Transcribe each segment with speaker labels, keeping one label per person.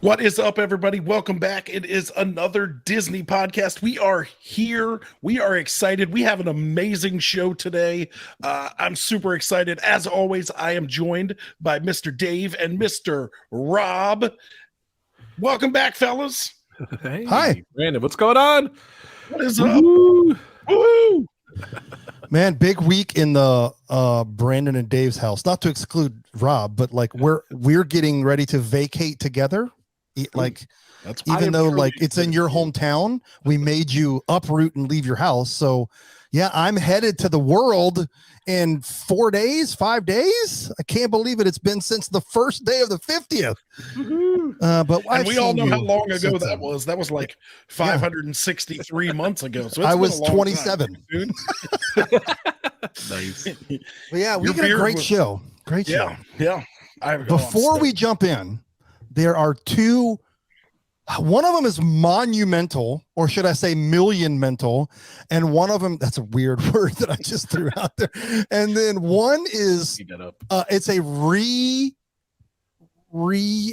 Speaker 1: What is up, everybody? Welcome back. It is another Disney podcast. We are here. We are excited. We have an amazing show today. I'm super excited. As always, I am joined by Mr. Dave and Mr. Rob. Welcome back, fellas.
Speaker 2: Hey,
Speaker 3: hi,
Speaker 2: Brandon. What's going on?
Speaker 1: What is up? Woo-hoo!
Speaker 3: Man, big week in the Brandon and Dave's house. Not to exclude Rob, but like we're getting ready to vacate together. Like, even though like it's in your hometown, we made you uproot and leave your house. So, yeah, I'm headed to the world in 4 days, 5 days. I can't believe it. It's been since the first day of the 50th. But
Speaker 1: and we all know how long ago that was. That was like 563 months ago. So
Speaker 3: I was 27.
Speaker 1: Time, dude.
Speaker 2: Nice.
Speaker 3: But yeah, we
Speaker 1: Your
Speaker 3: got a
Speaker 1: beard
Speaker 3: great
Speaker 1: was-
Speaker 3: show. Great show.
Speaker 1: Yeah.
Speaker 3: Before we jump in, there are two. One of them is monumental, or should I say million mental, and one of them, that's a weird word that I just threw out there. And then one is it's a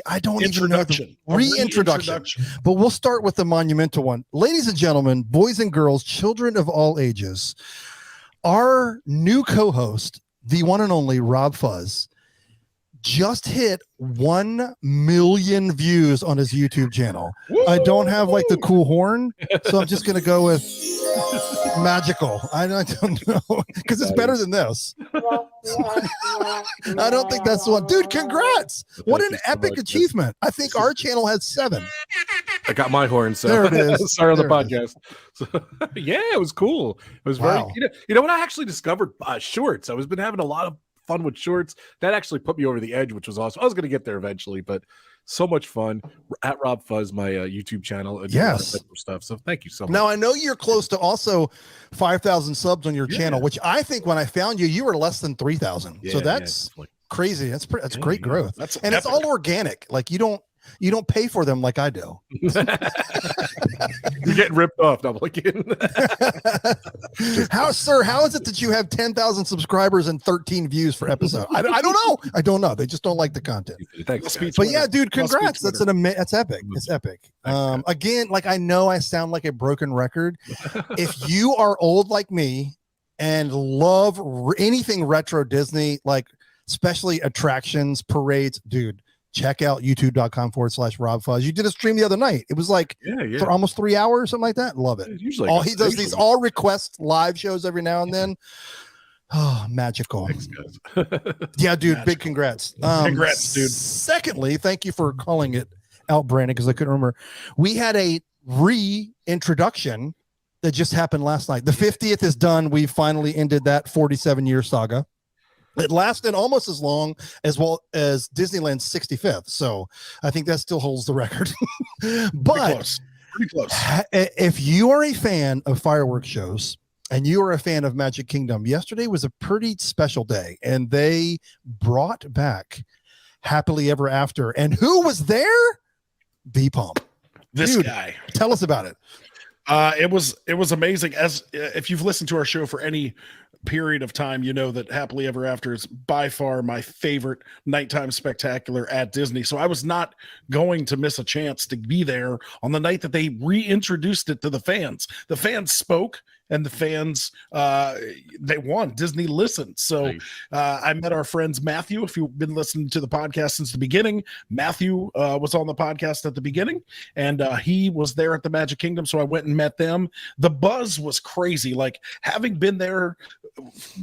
Speaker 3: I don't even know the reintroduction. But we'll start with the monumental one. Ladies and gentlemen, boys and girls, children of all ages, our new co-host, the one and only Rob Fuzz, just hit 1 million views on his YouTube channel.
Speaker 1: Woo!
Speaker 3: I don't have like the cool horn, so I'm just gonna go with magical. I don't know, because it's better than this. I don't think that's the one. Dude, congrats. What an epic achievement. I think our channel has 7.
Speaker 2: I got my horn, so
Speaker 3: there it is.
Speaker 2: Sorry on the
Speaker 3: There it
Speaker 2: podcast. So, yeah, it was cool. It was
Speaker 3: Wow.
Speaker 2: very, you know what I actually discovered? Shorts. I was been having a lot of fun with shorts. That actually put me over the edge, which was awesome. I was going to get there eventually, but so much fun. At Rob Fuzz, my YouTube channel, and
Speaker 3: Yes,
Speaker 2: stuff. So thank you so much.
Speaker 3: Now I know you're close to also 5,000 subs on your channel, which I think when I found you, you were less than 3,000. So that's crazy. That's great growth. And it's all organic. Like you don't pay for them like I do.
Speaker 2: You're getting ripped off. No, I'm like,
Speaker 3: how is it that you have 10,000 subscribers and 13 views for episode? I don't know. They just don't like the content.
Speaker 2: Thanks, guys.
Speaker 3: But yeah, dude, congrats. That's epic. It's epic. Again, like I know I sound like a broken record. If you are old like me and love anything retro Disney, like especially attractions, parades, dude, check out youtube.com/Rob Fuzz. You did a stream the other night. It was like for almost 3 hours, something like that. Love it.
Speaker 2: Usually
Speaker 3: he does these all request live shows every now and then. Oh, magical.
Speaker 2: Thanks, guys.
Speaker 3: Yeah, dude,
Speaker 1: Magical.
Speaker 3: big congrats.
Speaker 1: Congrats, dude.
Speaker 3: Secondly, thank you for calling it out, Brandon, because I couldn't remember. We had a reintroduction that just happened last night. The 50th is done. We finally ended that 47-year saga. It lasted almost as long as Disneyland's 65th. So I think that still holds the record. But
Speaker 1: pretty close.
Speaker 3: If you are a fan of fireworks shows and you are a fan of Magic Kingdom, yesterday was a pretty special day, and they brought back Happily Ever After. And who was there? B-Pump.
Speaker 1: This
Speaker 3: Dude,
Speaker 1: guy.
Speaker 3: Tell us about it.
Speaker 1: It was amazing. As if you've listened to our show for any period of time, you know that Happily Ever After is by far my favorite nighttime spectacular at Disney. So I was not going to miss a chance to be there on the night that they reintroduced it to the fans. The fans spoke, and the fans they won. Disney listened. So I met our friends Matthew. If you've been listening to the podcast since the beginning, Matthew was on the podcast at the beginning, and he was there at the Magic Kingdom. So I went and met them. The buzz was crazy. Like having been there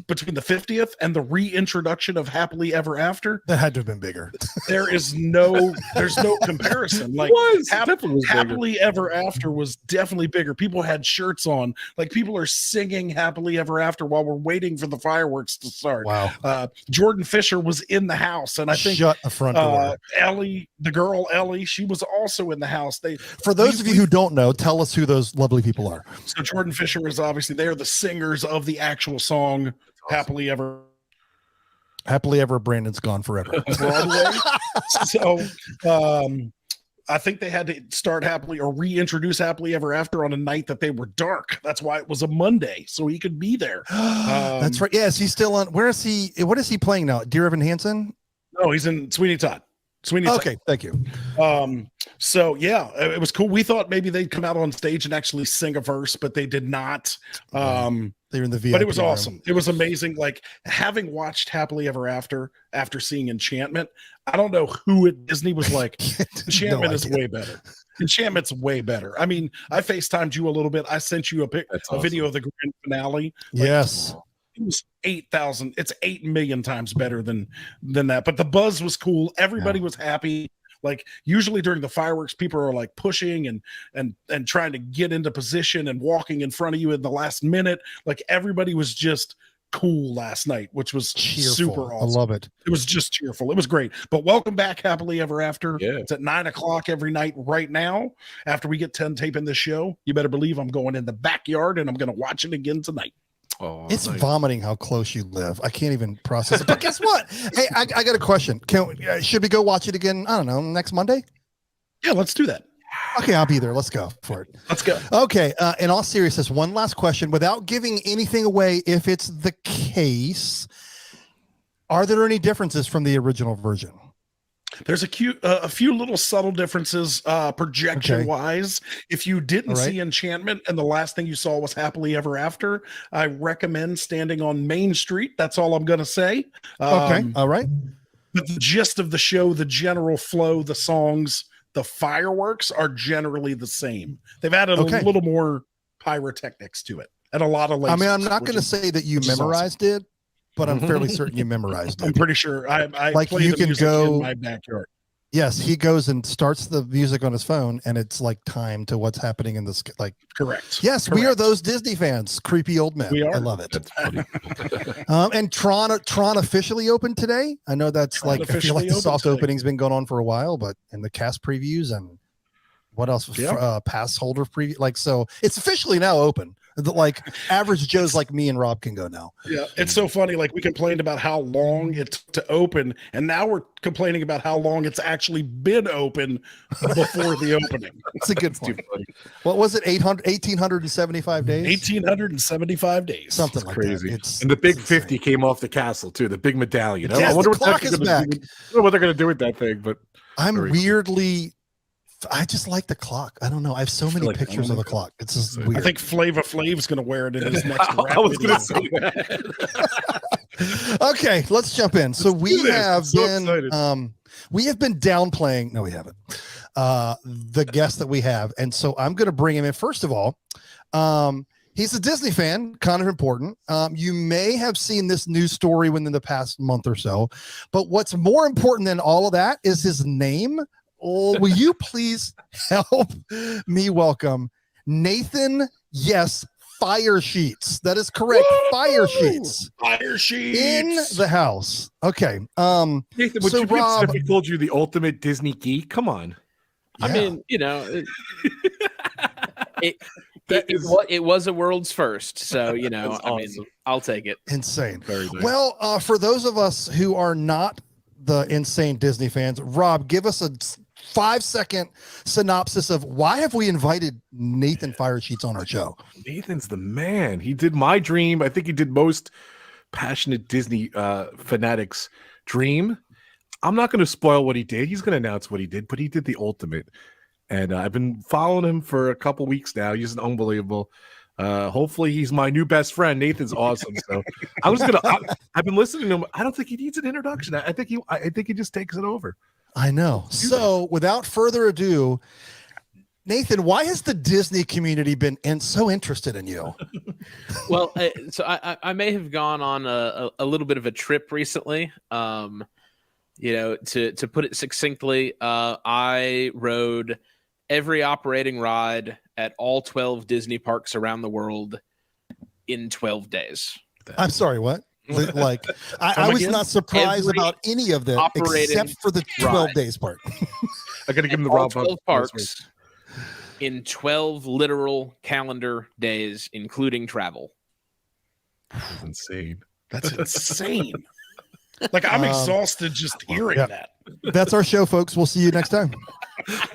Speaker 1: between the 50th and the reintroduction of Happily Ever After,
Speaker 3: That had to have been bigger.
Speaker 1: there's no comparison. Like Happily Ever After was definitely bigger. People had shirts on. Like people are singing Happily Ever After while we're waiting for the fireworks to start.
Speaker 3: Wow.
Speaker 1: Jordan Fisher was in the house, and I think
Speaker 3: Shut the front door.
Speaker 1: Ellie, the girl Ellie, she was also in the house.
Speaker 3: For those of you who don't know, tell us who those lovely people are.
Speaker 1: So Jordan Fisher is obviously, they're the singers of the actual song Happily Ever
Speaker 3: Brandon's gone forever.
Speaker 1: Broadway. So I think they had to start Happily or reintroduce Happily Ever After on a night that they were dark. That's why it was a Monday, so he could be there.
Speaker 3: That's right. Yes, he's still on. Where is he? What is he playing now? Dear Evan Hansen?
Speaker 1: No, he's in Sweeney Todd. Sweeney
Speaker 3: Okay, thank you.
Speaker 1: So yeah, it was cool. We thought maybe they'd come out on stage and actually sing a verse, but they did not.
Speaker 3: They're in the VIP
Speaker 1: but it was
Speaker 3: room.
Speaker 1: awesome. It was amazing. Like having watched Happily Ever After seeing Enchantment, I don't know who at Disney was like, Enchantment is way better. Enchantment's way better. I mean, I FaceTimed you a little bit. I sent you a video of the grand finale. Like,
Speaker 3: yes.
Speaker 1: It was 8,000. It's 8 million times better than that. But the buzz was cool. Everybody was happy. Like usually during the fireworks, people are like pushing and trying to get into position and walking in front of you in the last minute. Like everybody was just cool last night, which was
Speaker 3: cheerful.
Speaker 1: Super awesome.
Speaker 3: I love it.
Speaker 1: It was just cheerful. It was great. But welcome back, Happily Ever After.
Speaker 2: Yeah.
Speaker 1: It's at 9:00 every night right now. After we get 10 taping this show, you better believe I'm going in the backyard and I'm going to watch it again tonight.
Speaker 2: Oh,
Speaker 3: it's
Speaker 2: nice.
Speaker 3: vomiting how close you live. I can't even process it. But guess what? Hey, I got a question. Should we go watch it again? I don't know, next Monday?
Speaker 1: Yeah, let's do that.
Speaker 3: Okay, I'll be there. Let's go for it.
Speaker 1: Let's go.
Speaker 3: Okay, in all seriousness, one last question. Without giving anything away, if it's the case, are there any differences from the original version?
Speaker 1: There's a few little subtle differences projection wise. If you didn't see Enchantment and the last thing you saw was Happily Ever After, I recommend standing on Main Street. That's all I'm going to say.
Speaker 3: Okay. All right.
Speaker 1: But the gist of the show, the general flow, the songs, the fireworks are generally the same. They've added a little more pyrotechnics to it and a lot of lasers.
Speaker 3: I mean, I'm not going to say that you memorized it, but I'm fairly certain you memorized it.
Speaker 1: I'm pretty sure. I
Speaker 3: like
Speaker 1: play
Speaker 3: you
Speaker 1: the
Speaker 3: can
Speaker 1: music
Speaker 3: go
Speaker 1: in my backyard.
Speaker 3: Yes, he goes and starts the music on his phone, and it's like time to what's happening in this. Like,
Speaker 1: correct.
Speaker 3: Yes, we are those Disney fans, creepy old men.
Speaker 1: We are.
Speaker 3: I love it.
Speaker 2: That's funny.
Speaker 3: And Tron officially opened today. I know that's
Speaker 1: Tron
Speaker 3: like I feel like the soft
Speaker 1: today.
Speaker 3: opening's been going on for a while, but in the cast previews and what else? Pass holder preview. Like, so it's officially now open. Like average Joes like me and Rob can go now.
Speaker 1: Yeah, it's so funny. Like we complained about how long it took to open, and now we're complaining about how long it's actually been open before the opening.
Speaker 3: It's a good point. What was it? 1,875 days?
Speaker 1: 1,875 days.
Speaker 3: Something
Speaker 2: It's
Speaker 3: like
Speaker 2: crazy.
Speaker 3: that.
Speaker 2: And the big 50 came off the castle too. The big medallion.
Speaker 3: Yes,
Speaker 2: I wonder
Speaker 3: the clock is back.
Speaker 2: I don't know what they're going to do with that thing, but
Speaker 3: I'm weirdly. I just like the clock. I don't know. I have so many pictures of the clock. It's just weird.
Speaker 1: I think Flava Flav's going to wear it in his next rap
Speaker 2: I was
Speaker 1: video.
Speaker 2: going to say that.
Speaker 3: Okay, let's jump in. So we have been
Speaker 2: excited.
Speaker 3: we have been downplaying. No, we haven't. The guest that we have, and so I'm going to bring him in. First of all, he's a Disney fan, kind of important. You may have seen this news story within the past month or so, but what's more important than all of that is his name. Oh, will you please help me welcome Nathan? Yes, Firesheets. That is correct. Firesheets.
Speaker 1: Firesheets
Speaker 3: In the house. Okay.
Speaker 2: Nathan, would
Speaker 3: so
Speaker 2: you be
Speaker 3: Rob,
Speaker 2: upset if we called you the ultimate Disney geek? Come on.
Speaker 3: yeah.
Speaker 4: I mean, you know, it was a world's first. So, you know,
Speaker 2: That's
Speaker 4: I mean,
Speaker 2: awesome.
Speaker 4: I'll take it.
Speaker 3: Insane.
Speaker 2: Very nice.
Speaker 3: Well, for those of us who are not the insane Disney fans, Rob, give us a 5-second synopsis of why have we invited Nathan Firesheets on our show?
Speaker 2: Nathan's the man. He did my dream. I think he did most passionate Disney fanatics' dream. I'm not going to spoil what he did. He's going to announce what he did, but he did the ultimate. And I've been following him for a couple weeks now. He's unbelievable. Hopefully he's my new best friend. Nathan's awesome. So I've been listening to him. I don't think he needs an introduction. I think he just takes it over.
Speaker 3: I know. So without further ado, Nathan, why has the Disney community been so interested in you?
Speaker 4: Well, so I may have gone on a little bit of a trip recently. You know, to put it succinctly, I rode every operating ride at all 12 Disney parks around the world in 12 days.
Speaker 3: I'm sorry, what? Like, I was not surprised about any of them except for the 12 days part.
Speaker 2: I got to give him the
Speaker 4: all
Speaker 2: Rob
Speaker 4: 12 parks in 12 literal calendar days, including travel.
Speaker 2: That's insane.
Speaker 1: That's insane. Like I'm exhausted just hearing that.
Speaker 3: That's our show, folks. We'll see you next time.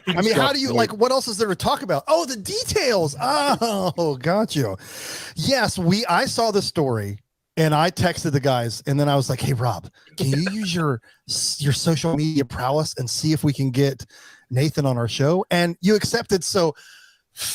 Speaker 3: I mean, how do you like? What else is there to talk about? Oh, the details. Oh, got you. Yes, I saw the story. And I texted the guys, and then I was like, "Hey, Rob, can you use your social media prowess and see if we can get Nathan on our show?" And you accepted. So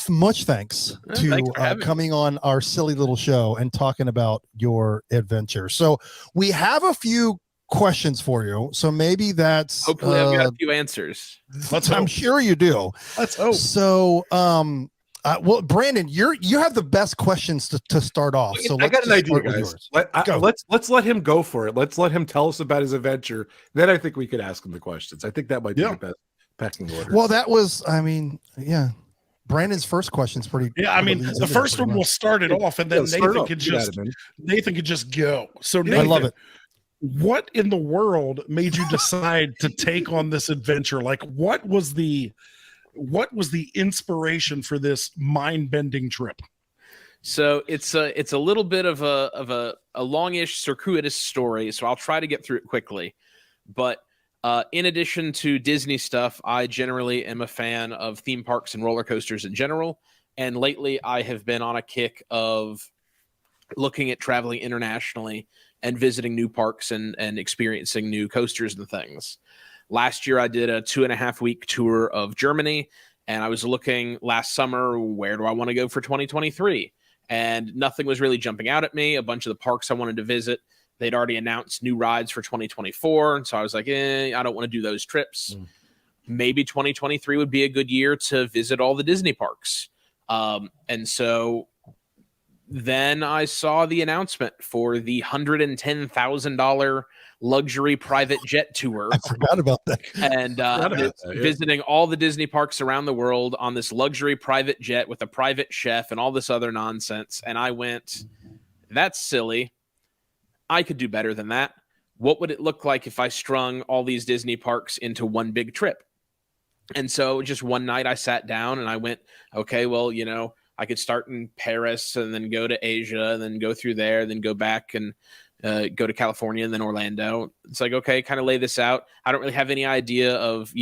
Speaker 3: much thanks to coming on our silly little show and talking about your adventure. So we have a few questions for you. So maybe that's
Speaker 4: hopefully I've got a few answers.
Speaker 3: I'm sure you do.
Speaker 1: Let's hope.
Speaker 3: So well, Brandon, you have the best questions to start off. So
Speaker 2: I got an idea, guys. Let's let him go for it. Let's let him tell us about his adventure. Then I think we could ask him the questions. I think that might be the best pecking order.
Speaker 3: Well, that was, yeah. Brandon's first question's pretty.
Speaker 1: Yeah, I mean, the first one will start it off, and then Nathan could just go. So Nathan,
Speaker 3: I love it.
Speaker 1: What in the world made you decide to take on this adventure? Like, what was the inspiration for this mind-bending trip?
Speaker 4: So it's a little bit of a longish circuitous story, so I'll try to get through it quickly. But in addition to Disney stuff, I generally am a fan of theme parks and roller coasters in general. And lately I have been on a kick of looking at traveling internationally and visiting new parks and experiencing new coasters and things. Last year, I did a 2.5-week tour of Germany, and I was looking last summer, where do I want to go for 2023? And nothing was really jumping out at me. A bunch of the parks I wanted to visit, they'd already announced new rides for 2024. And so I was like, I don't want to do those trips. Maybe 2023 would be a good year to visit all the Disney parks. And so then I saw the announcement for the $110,000 luxury private jet tour.
Speaker 3: I forgot about that.
Speaker 4: And visiting all the Disney parks around the world on this luxury private jet with a private chef and all this other nonsense. And I went, that's silly. I could do better than that. What would it look like if I strung all these Disney parks into one big trip? And so just one night I sat down and I went, okay, well, I could start in Paris and then go to Asia and then go through there, then go back and go to California and then Orlando. It's like, okay, kind of lay this out. I don't really have any idea of,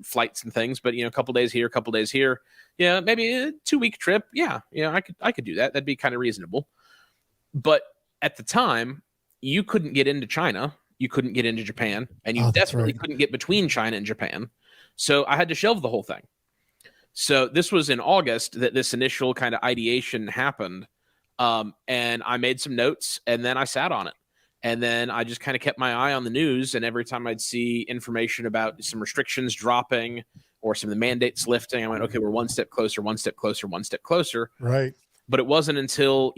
Speaker 4: flights and things, but, a couple days here, a couple days here. Yeah, maybe a 2-week trip. Yeah, I could do that. That'd be kind of reasonable. But at the time, you couldn't get into China. You couldn't get into Japan. And you definitely couldn't get between China and Japan. So I had to shelve the whole thing. So this was in August that this initial kind of ideation happened. And I made some notes and then I sat on it. And then I just kind of kept my eye on the news. And every time I'd see information about some restrictions dropping or some of the mandates lifting, I went, okay, we're one step closer, one step closer, one step closer.
Speaker 3: Right.
Speaker 4: But it wasn't until,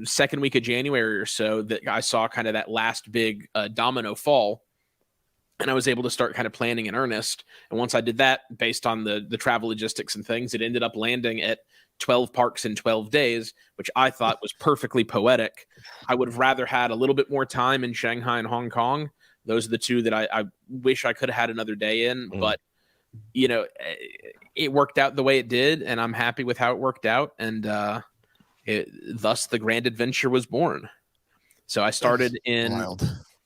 Speaker 4: second week of January or so that I saw kind of that last big domino fall. And I was able to start kind of planning in earnest. And once I did that, based on the travel logistics and things, it ended up landing at 12 parks in 12 days, which I thought was perfectly poetic. I would have rather had a little bit more time in Shanghai and Hong Kong. Those are the two that I wish I could have had another day in. But, it worked out the way it did, and I'm happy with how it worked out. And thus the grand adventure was born. So I started in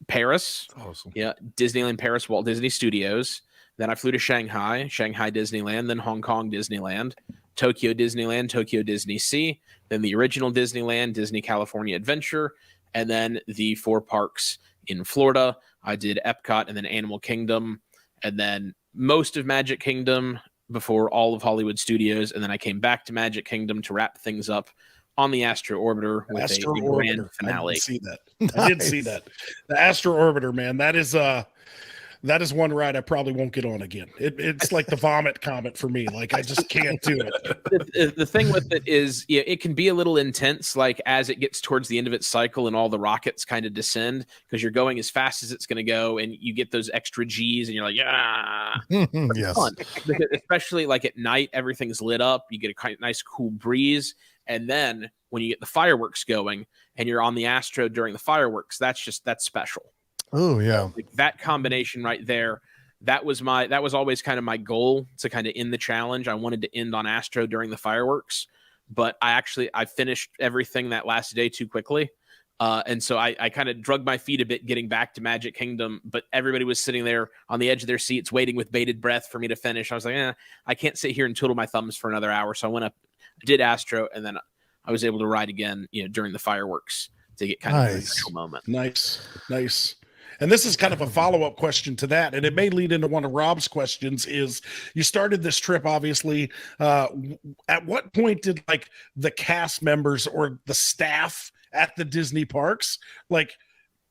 Speaker 4: Paris.
Speaker 2: Awesome.
Speaker 4: Yeah, Disneyland Paris, Walt Disney Studios. Then I flew to Shanghai Disneyland, then Hong Kong Disneyland, Tokyo Disneyland, Tokyo Disney Sea, then the original Disneyland, Disney California Adventure, and then the 4 parks in Florida. I did Epcot and then Animal Kingdom, and then most of Magic Kingdom before all of Hollywood Studios, and then I came back to Magic Kingdom to wrap things up on the Astro Orbiter with a grand finale.
Speaker 1: I did see that. I did see that. The Astro Orbiter, man, that is one ride I probably won't get on again. It's like the vomit comet for me. Like I just can't do it.
Speaker 4: The thing with it is, it can be a little intense. Like as it gets towards the end of its cycle and all the rockets kind of descend because you're going as fast as it's going to go, and you get those extra G's, and you're like,
Speaker 3: yes.
Speaker 4: Fun. Especially like at night, everything's lit up. You get a nice cool breeze, and then when you get the fireworks going and you're on the Astro during the fireworks, that's special.
Speaker 3: Oh yeah.
Speaker 4: Like that combination right there. That was always kind of my goal to kind of end the challenge. I wanted to end on Astro during the fireworks, but I finished everything that last day too quickly. And so I kind of drug my feet a bit getting back to Magic Kingdom, but everybody was sitting there on the edge of their seats waiting with bated breath for me to finish. I was like, I can't sit here and twiddle my thumbs for another hour. So I went up, did Astro, and then I was able to ride again, during the fireworks. to get kind of a
Speaker 3: Nice.
Speaker 4: special moment.
Speaker 1: Nice. And this is kind of a follow-up question to that, and it may lead into one of Rob's questions. Is you started this trip, obviously. At what point did like the cast members or the staff at the Disney parks like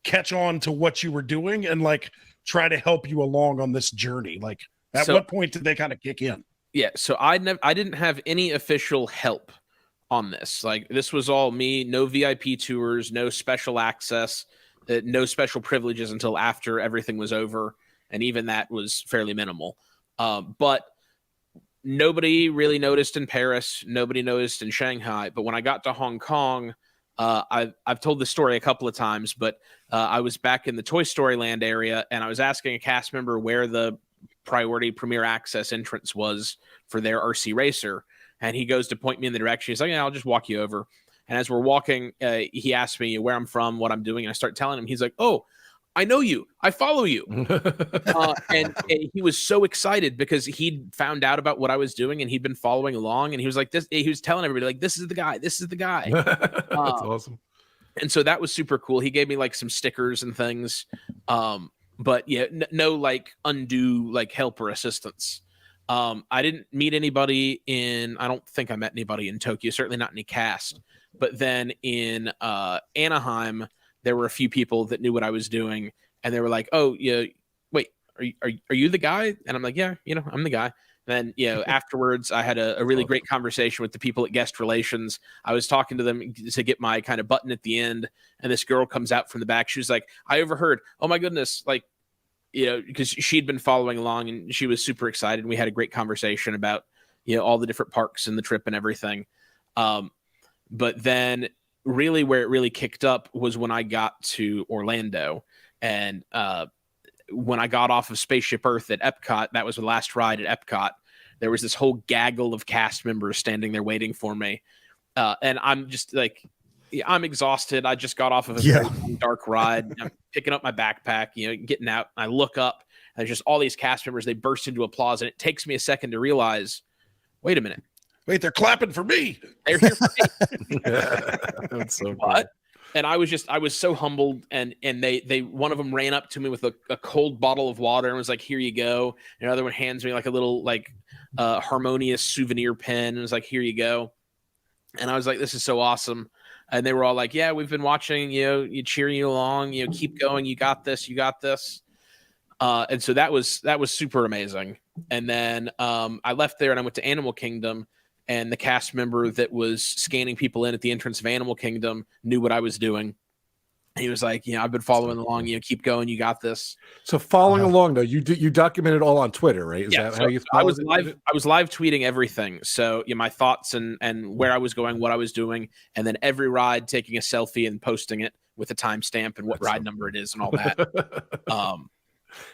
Speaker 1: catch on to what you were doing and like try to help you along on this journey? Like, at what point did they kind of kick in?
Speaker 4: Yeah, so I didn't have any official help on this. Like, this was all me. No VIP tours, no special access. No special privileges until after everything was over, and even that was fairly minimal. But nobody really noticed in Paris. Nobody noticed in Shanghai. But when I got to Hong Kong, I've told this story a couple of times, but I was back in the Toy Story Land area, and I was asking a cast member where the priority premier access entrance was for their RC Racer, and he goes to point me in the direction. He's like, "Yeah, I'll just walk you over." And as we're walking, he asked me where I'm from, what I'm doing, and I start telling him. He's like, "Oh, I know you. I follow you." And he was so excited because he'd found out about what I was doing and he'd been following along. And he was like, "This." He was telling everybody, like, "This is the guy. This is the guy."
Speaker 2: That's awesome.
Speaker 4: And so that was super cool. He gave me like some stickers and things, but yeah, no like undue like help or assistance. I didn't meet anybody I don't think I met anybody in Tokyo. Certainly not any cast. But then in Anaheim, there were a few people that knew what I was doing, and they were like, "Oh, yeah, wait, are you the guy?" And I'm like, "Yeah, I'm the guy." And then, afterwards, I had a really great conversation with the people at Guest Relations. I was talking to them to get my kind of button at the end, and this girl comes out from the back. She was like, "I overheard. Oh my goodness!" Like, because she'd been following along, and she was super excited. We had a great conversation about all the different parks and the trip and everything. But then really where it really kicked up was when I got to Orlando. And when I got off of Spaceship Earth at Epcot, that was the last ride at Epcot, there was this whole gaggle of cast members standing there waiting for me. And I'm just like, I'm exhausted. I just got off of a very dark ride. I'm picking up my backpack, getting out. I look up, and there's just all these cast members. They burst into applause, and it takes me a second to realize, wait a minute.
Speaker 1: Wait, they're clapping for me.
Speaker 4: They're here for me.
Speaker 2: That's so
Speaker 4: cool. And I was so humbled, and they one of them ran up to me with a cold bottle of water and was like, "Here you go." And another one hands me like a little like Harmonious souvenir pen and was like, "Here you go." And I was like, "This is so awesome." And they were all like, "Yeah, we've been watching, you cheering you along, keep going, you got this, you got this." And so that was super amazing. And then I left there and I went to Animal Kingdom. And the cast member that was scanning people in at the entrance of Animal Kingdom knew what I was doing. He was like, I've been following along. Keep going. You got this.
Speaker 2: So following along, though, you documented all on Twitter, right? Is that how you?
Speaker 4: I was live tweeting everything. So my thoughts and where I was going, what I was doing, and then every ride, taking a selfie and posting it with a timestamp and what ride number it is and all that.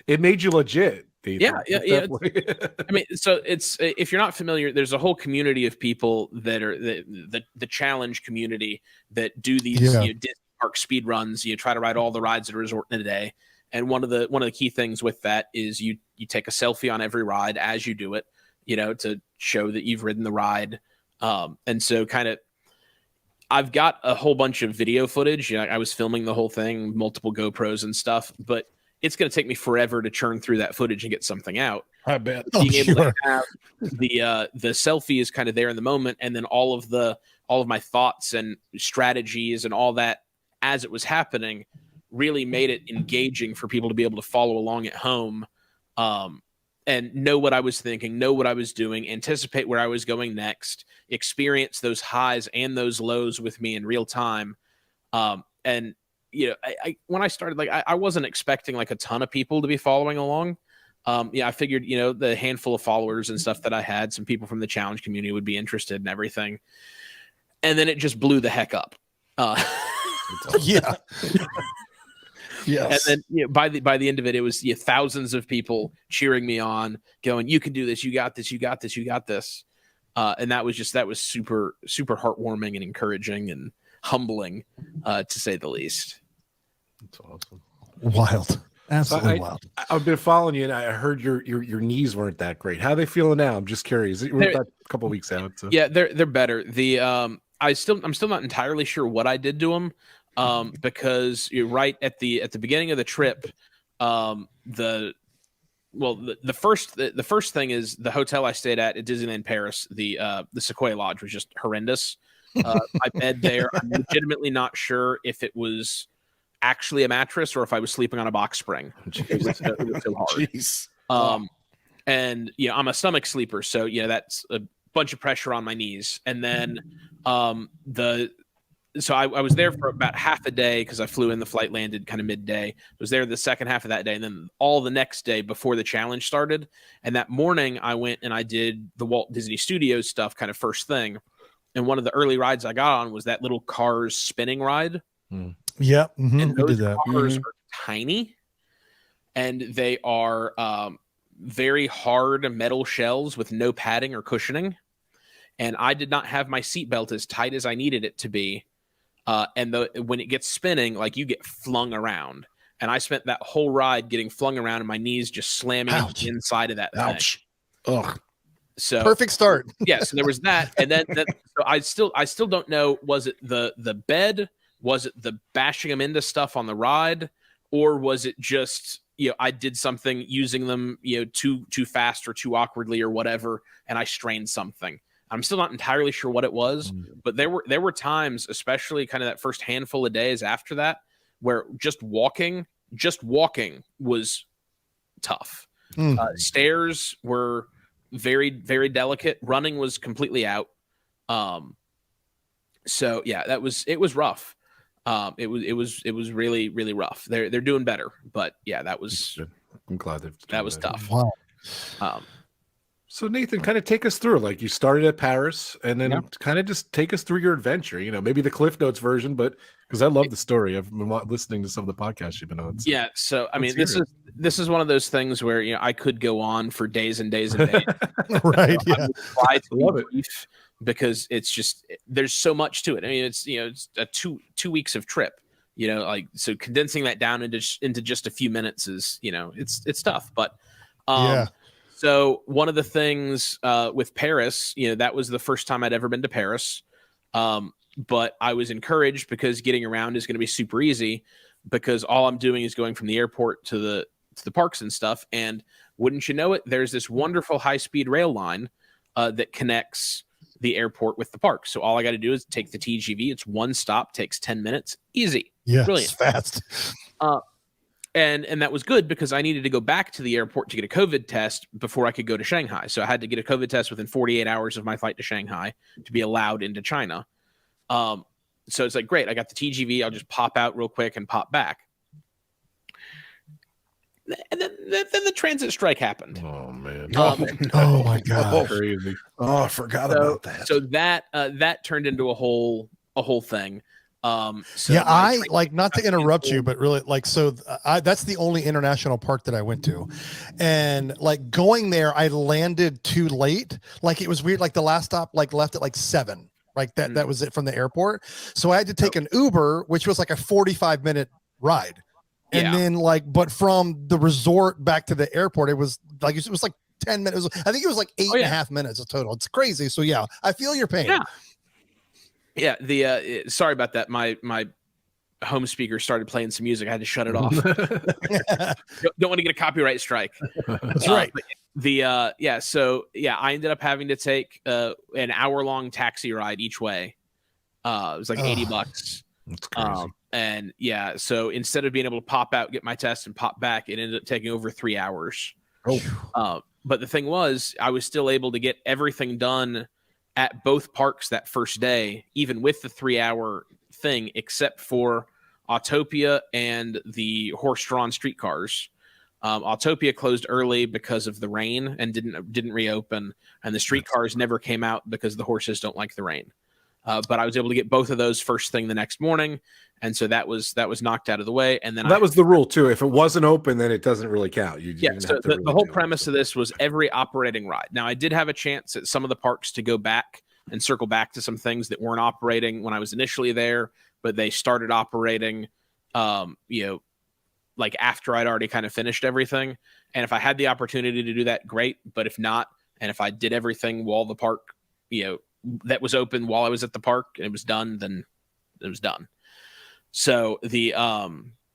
Speaker 2: It made you legit.
Speaker 4: Yeah. I mean, so it's, if you're not familiar, there's a whole community of people that are the challenge community that do these Disney park speed runs. You try to ride all the rides at a resort in a day, and one of the key things with that is you take a selfie on every ride as you do it, to show that you've ridden the ride. And so kind of, I've got a whole bunch of video footage. I was filming the whole thing, multiple GoPros and stuff, but it's going to take me forever to churn through that footage and get something out.
Speaker 1: I bet.
Speaker 4: Being able to have the selfie is kind of there in the moment, and then all of my thoughts and strategies and all that as it was happening really made it engaging for people to be able to follow along at home, and know what I was thinking, know what I was doing, anticipate where I was going next, experience those highs and those lows with me in real time, and I when I started, like, I wasn't expecting like a ton of people to be following along. I figured, the handful of followers and stuff that I had, some people from the challenge community would be interested in everything. And then it just blew the heck up.
Speaker 1: Yeah. Yes.
Speaker 4: And then by the end of it, it was thousands of people cheering me on, going, "You can do this. You got this. You got this. You got this." And that was super, super heartwarming and encouraging and humbling, to say the least.
Speaker 2: That's awesome.
Speaker 3: Wild. Absolutely wild.
Speaker 2: I've been following you, and I heard your knees weren't that great. How are they feeling now? I'm just curious. We're about a couple weeks out. So.
Speaker 4: Yeah, they're better. I'm still not entirely sure what I did to them. because you're right at the beginning of the trip. The first thing is the hotel I stayed at Disneyland Paris. The Sequoia Lodge was just horrendous. My bed there, I'm legitimately not sure if it was actually a mattress or if I was sleeping on a box spring. It was so hard.
Speaker 1: Jeez.
Speaker 4: And I'm a stomach sleeper, so that's a bunch of pressure on my knees. And then so I was there for about half a day because I flew in, the flight landed kind of midday. I was there the second half of that day, and then all the next day before the challenge started. And that morning I went and I did the Walt Disney Studios stuff kind of first thing. And one of the early rides I got on was that little Cars spinning ride.
Speaker 3: Yeah.
Speaker 4: And
Speaker 3: We
Speaker 4: those
Speaker 3: did that.
Speaker 4: cars are tiny, and they are very hard metal shells with no padding or cushioning. And I did not have my seatbelt as tight as I needed it to be. And when it gets spinning, like, you get flung around. And I spent that whole ride getting flung around and my knees just slamming into the inside of that thing.
Speaker 1: Ouch. Ugh.
Speaker 4: So
Speaker 3: Perfect start.
Speaker 4: yeah, so there was that. And then so I still don't know, was it the bed? Was it the bashing them into stuff on the ride? Or was it just, I did something using them, too fast or too awkwardly or whatever, and I strained something. I'm still not entirely sure what it was, but there were times, especially kind of that first handful of days after that, where just walking was tough. Stairs were very, very delicate. Running was completely out. So yeah, it was rough. It was really, really rough. They're doing better, but yeah, that was.
Speaker 2: I'm glad
Speaker 4: that was tough.
Speaker 3: Wow.
Speaker 2: So Nathan, kind of take us through. Like, you started at Paris, and then kind of just take us through your adventure. Maybe the Cliff Notes version, but because I love the story, I've been listening to some of the podcasts you've been on. So.
Speaker 4: Yeah. So I mean, this is one of those things where I could go on for days and days and days.
Speaker 3: Right. Yeah.
Speaker 4: I would try to be brief because it's just there's so much to it. I mean, it's it's a two weeks of trip. So condensing that down into just a few minutes is it's tough, but
Speaker 3: yeah.
Speaker 4: So one of the things with Paris, that was the first time I'd ever been to Paris. But I was encouraged because getting around is going to be super easy because all I'm doing is going from the airport to the parks and stuff. And wouldn't you know it, there's this wonderful high-speed rail line that connects the airport with the park. So all I got to do is take the TGV. It's one stop, takes 10 minutes. Easy.
Speaker 3: Yeah.
Speaker 4: Brilliant.
Speaker 3: It's fast.
Speaker 4: And that was good because I needed to go back to the airport to get a COVID test before I could go to Shanghai. So I had to get a COVID test within 48 hours of my flight to Shanghai to be allowed into China. So it's like, great, I got the TGV. I'll just pop out real quick and pop back. And then the transit strike happened.
Speaker 2: Oh, man.
Speaker 3: Oh, my God.
Speaker 2: Crazy.
Speaker 1: Oh, I forgot about that.
Speaker 4: So that turned into a whole thing. So
Speaker 3: yeah, I like, not to interrupt you, but really, like, so that's the only international park that I went to, and like going there, I landed too late. Like, it was weird. Like, the last stop left at 7. Like that was it from the airport. So I had to take an Uber, which was like a 45-minute ride. And then but from the resort back to the airport, it was like 10 minutes. I think it was like 8.5 minutes total. It's crazy. So yeah, I feel your pain.
Speaker 4: Yeah. The sorry about that. My home speaker started playing some music. I had to shut it off. Don't want to get a copyright strike.
Speaker 3: That's right.
Speaker 4: So I ended up having to take an hour-long taxi ride each way. It was like $80.
Speaker 2: That's crazy.
Speaker 4: And so instead of being able to pop out, get my test, and pop back, it ended up taking over 3 hours. But the thing was, I was still able to get everything done at both parks that first day, even with the 3-hour thing, except for Autopia and the horse-drawn streetcars. Autopia closed early because of the rain and didn't reopen, and the streetcars never came out because the horses don't like the rain. But I was able to get both of those first thing the next morning, and so that was knocked out of the way. And then
Speaker 2: that was the rule too. If it wasn't open, then it doesn't really count.
Speaker 4: So the whole premise of this was every operating ride. Now, I did have a chance at some of the parks to go back and circle back to some things that weren't operating when I was initially there, but they started operating, like after I'd already kind of finished everything. And if I had the opportunity to do that, great. But if not, and if I did everything while the park, that was open while I was at the park and it was done, then it was done. So the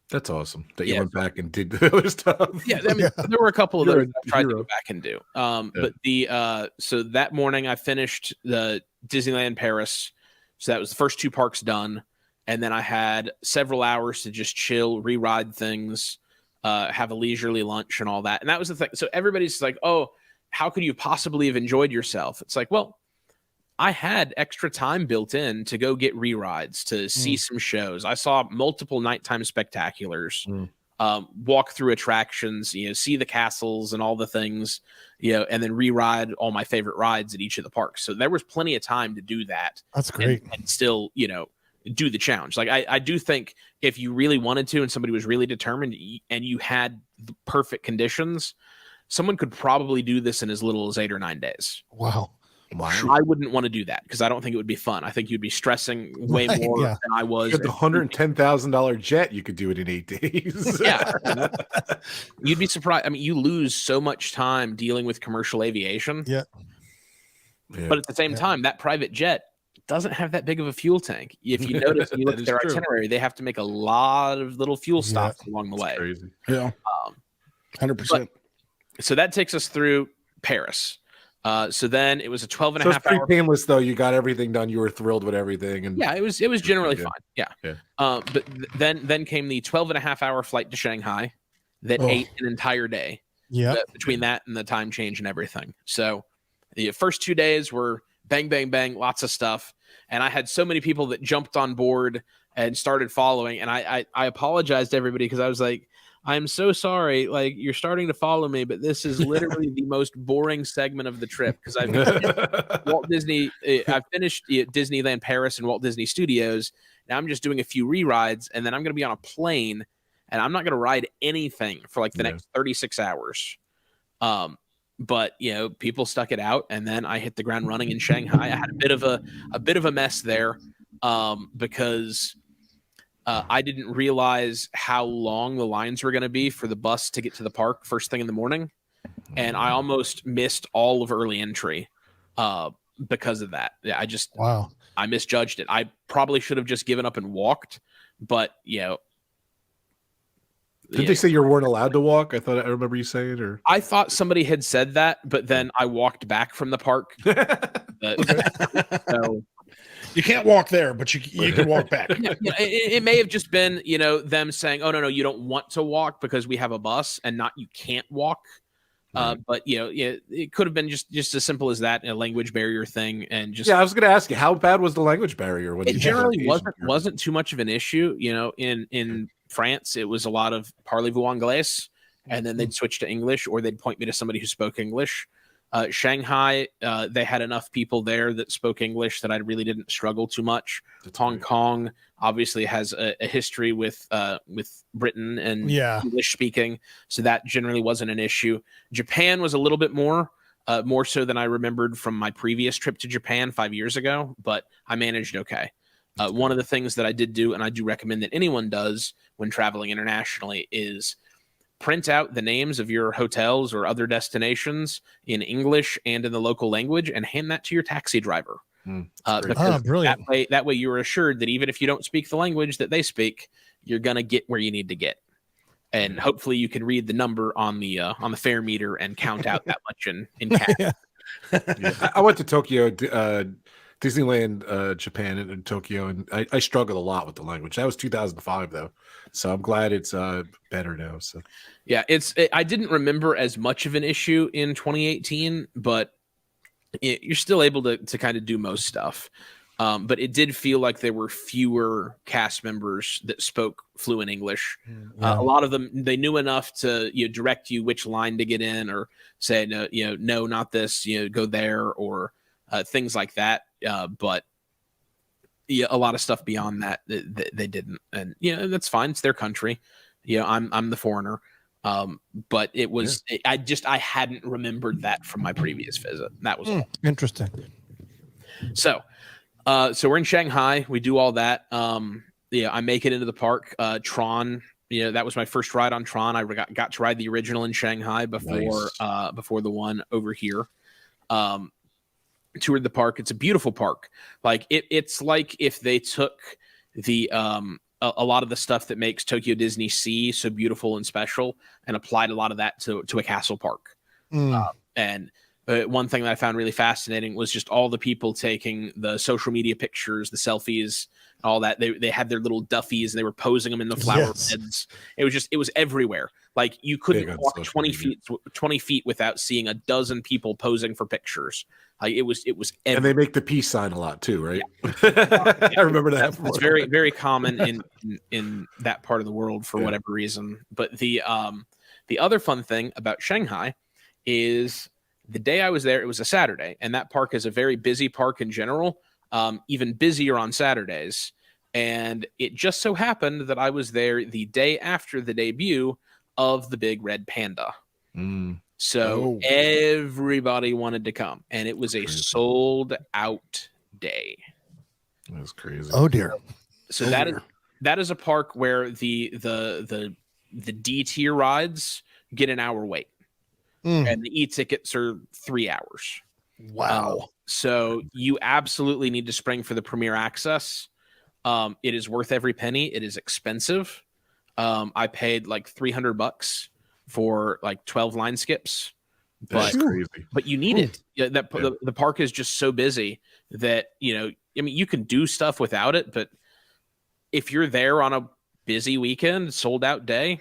Speaker 2: That's awesome that you
Speaker 4: Yeah.
Speaker 2: went back and did the other stuff.
Speaker 4: yeah, I mean, there were a couple of
Speaker 2: You're
Speaker 4: those
Speaker 2: a
Speaker 4: I tried to
Speaker 2: hero.
Speaker 4: go back and do. But the so that morning I finished the Disneyland Paris. So that was the first two parks done, and then I had several hours to just chill, re-ride things, have a leisurely lunch, and all that. And that was the thing. So everybody's like, "Oh, how could you possibly have enjoyed yourself?" It's like, well, I had extra time built in to go get re-rides, to see some shows. I saw multiple nighttime spectaculars, walk through attractions, see the castles and all the things, and then re-ride all my favorite rides at each of the parks. So there was plenty of time to do that.
Speaker 3: That's great.
Speaker 4: And still, do the challenge. Like I do think if you really wanted to and somebody was really determined and you had the perfect conditions, someone could probably do this in as little as 8 or 9 days.
Speaker 3: Wow.
Speaker 4: I wouldn't want to do that because I don't think it would be fun. I think you'd be stressing way more than I was.
Speaker 2: You had the $110,000 jet. You could do it in 8 days.
Speaker 4: Yeah. You'd be surprised. I mean, you lose so much time dealing with commercial aviation.
Speaker 3: Yeah.
Speaker 4: But at the same time, that private jet doesn't have that big of a fuel tank. If you notice, when you look at their itinerary, they have to make a lot of little fuel stops along the way.
Speaker 2: Crazy.
Speaker 1: Yeah. 100%.
Speaker 4: So that takes us through Paris. So then it was a 12 and a
Speaker 2: So
Speaker 4: half
Speaker 2: it's pretty
Speaker 4: hour.
Speaker 2: painless, though. You got everything done. You were thrilled with everything. And
Speaker 4: Yeah, it was generally fine. Yeah.
Speaker 2: Yeah.
Speaker 4: But then came the 12 and a half hour flight to Shanghai that ate an entire day.
Speaker 3: Yeah.
Speaker 4: Between that and the time change and everything. So the first 2 days were bang, bang, bang, lots of stuff. And I had so many people that jumped on board and started following. And I apologized to everybody because I was like, I'm so sorry. Like, you're starting to follow me, but this is literally the most boring segment of the trip because I've finished Disneyland Paris and Walt Disney Studios. Now I'm just doing a few re-rides, and then I'm going to be on a plane, and I'm not going to ride anything for like the next 36 hours. But people stuck it out, and then I hit the ground running in Shanghai. I had a bit of a mess there because I didn't realize how long the lines were going to be for the bus to get to the park first thing in the morning. And I almost missed all of early entry because of that. Yeah, I misjudged it. I probably should have just given up and walked, but Did
Speaker 2: they say you weren't allowed to walk? I remember you saying, or
Speaker 4: I thought somebody had said that, but then I walked back from the park. So
Speaker 1: you can't walk there, but you can walk back.
Speaker 4: It may have just been, them saying, "Oh no, you don't want to walk because we have a bus," and not you can't walk. But it could have been just as simple as that, a language barrier thing, and just
Speaker 2: I was going to ask you, how bad was the language barrier?
Speaker 4: It generally wasn't too much of an issue. In France, it was a lot of parlez-vous anglais, and then they'd switch to English, or they'd point me to somebody who spoke English. Shanghai, they had enough people there that spoke English that I really didn't struggle too much. Hong Kong obviously has a history with Britain and English speaking, so that generally wasn't an issue. Japan was a little bit more so than I remembered from my previous trip to Japan 5 years ago, but I managed okay. One of the things that I did do, and I do recommend that anyone does when traveling internationally, is print out the names of your hotels or other destinations in English and in the local language and hand that to your taxi driver. Because
Speaker 3: brilliant.
Speaker 4: that way you're assured that even if you don't speak the language that they speak, you're going to get where you need to get. And hopefully you can read the number on the fare meter and count out that much in cash.
Speaker 2: I went to Tokyo, Disneyland, Japan, and Tokyo, and I struggled a lot with the language. That was 2005, though, so I'm glad it's better now. So,
Speaker 4: yeah, I didn't remember as much of an issue in 2018, but you're still able to kind of do most stuff. But it did feel like there were fewer cast members that spoke fluent English. A lot of them, they knew enough to direct you which line to get in, or say no, not this, go there, or things like that. But a lot of stuff beyond that they didn't, and that's fine. It's their country. I'm the foreigner. But it was I hadn't remembered that from my previous visit. That was all.
Speaker 3: Interesting.
Speaker 4: So we're in Shanghai. We do all that. I make it into the park. Tron. That was my first ride on Tron. I got to ride the original in Shanghai before the one over here. Toured the park. It's a beautiful park. Like it's like if they took the a lot of the stuff that makes Tokyo Disney Sea so beautiful and special, and applied a lot of that to a castle park. And one thing that I found really fascinating was just all the people taking the social media pictures, the selfies, all that. They had their little duffies and they were posing them in the flower beds. It was everywhere. Like you couldn't walk 20 feet without seeing a dozen people posing for pictures. Like it was everywhere.
Speaker 2: And they make the peace sign a lot too, right? Yeah. I remember that.
Speaker 4: It's very, very common in that part of the world for whatever reason. But the other fun thing about Shanghai is the day I was there, it was a Saturday, and that park is a very busy park in general, even busier on Saturdays. And it just so happened that I was there the day after the debut of the big red panda. So everybody wanted to come, and it was a sold out day.
Speaker 2: That's crazy.
Speaker 3: Oh dear.
Speaker 4: So that is a park where the D tier rides get an hour wait. And the e-tickets are 3 hours.
Speaker 3: Wow.
Speaker 4: So you absolutely need to spring for the premier access. It is worth every penny. It is expensive. I paid like $300 for like 12 line skips.
Speaker 2: That's crazy.
Speaker 4: But you need it. Yeah, the park is just so busy that, I mean, you can do stuff without it, but if you're there on a busy weekend, sold out day,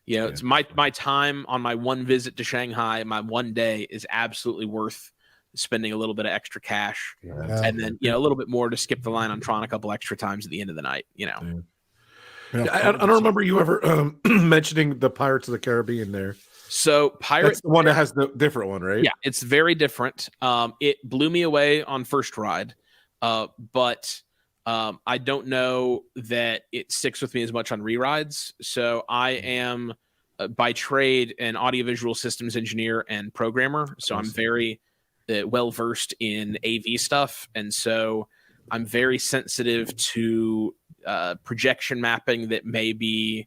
Speaker 4: it's my time on my one visit to Shanghai, my one day is absolutely worth spending a little bit of extra cash, and then a little bit more to skip the line on Tron a couple extra times at the end of the night.
Speaker 2: I don't remember you ever mentioning the Pirates of the Caribbean there.
Speaker 4: So
Speaker 2: That's the one that has the different one, right?
Speaker 4: Yeah, it's very different. It blew me away on first ride, but I don't know that it sticks with me as much on re-rides. So I am by trade an audiovisual systems engineer and programmer. So I'm very well versed in AV stuff, and so I'm very sensitive to projection mapping that may be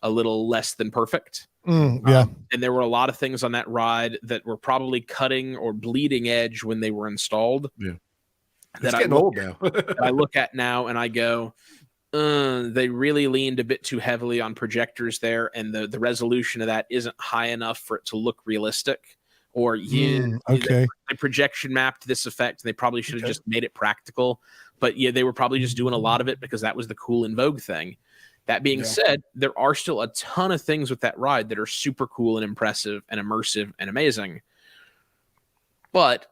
Speaker 4: a little less than perfect.
Speaker 3: And
Speaker 4: there were a lot of things on that ride that were probably cutting or bleeding edge when they were installed.
Speaker 2: Yeah.
Speaker 4: That
Speaker 2: getting old now.
Speaker 4: that I look at now and I go, they really leaned a bit too heavily on projectors there, and the resolution of that isn't high enough for it to look realistic. Or they projection mapped this effect. They probably should have just made it practical. But they were probably just doing a lot of it because that was the cool in vogue thing. That being said, there are still a ton of things with that ride that are super cool and impressive and immersive and amazing. But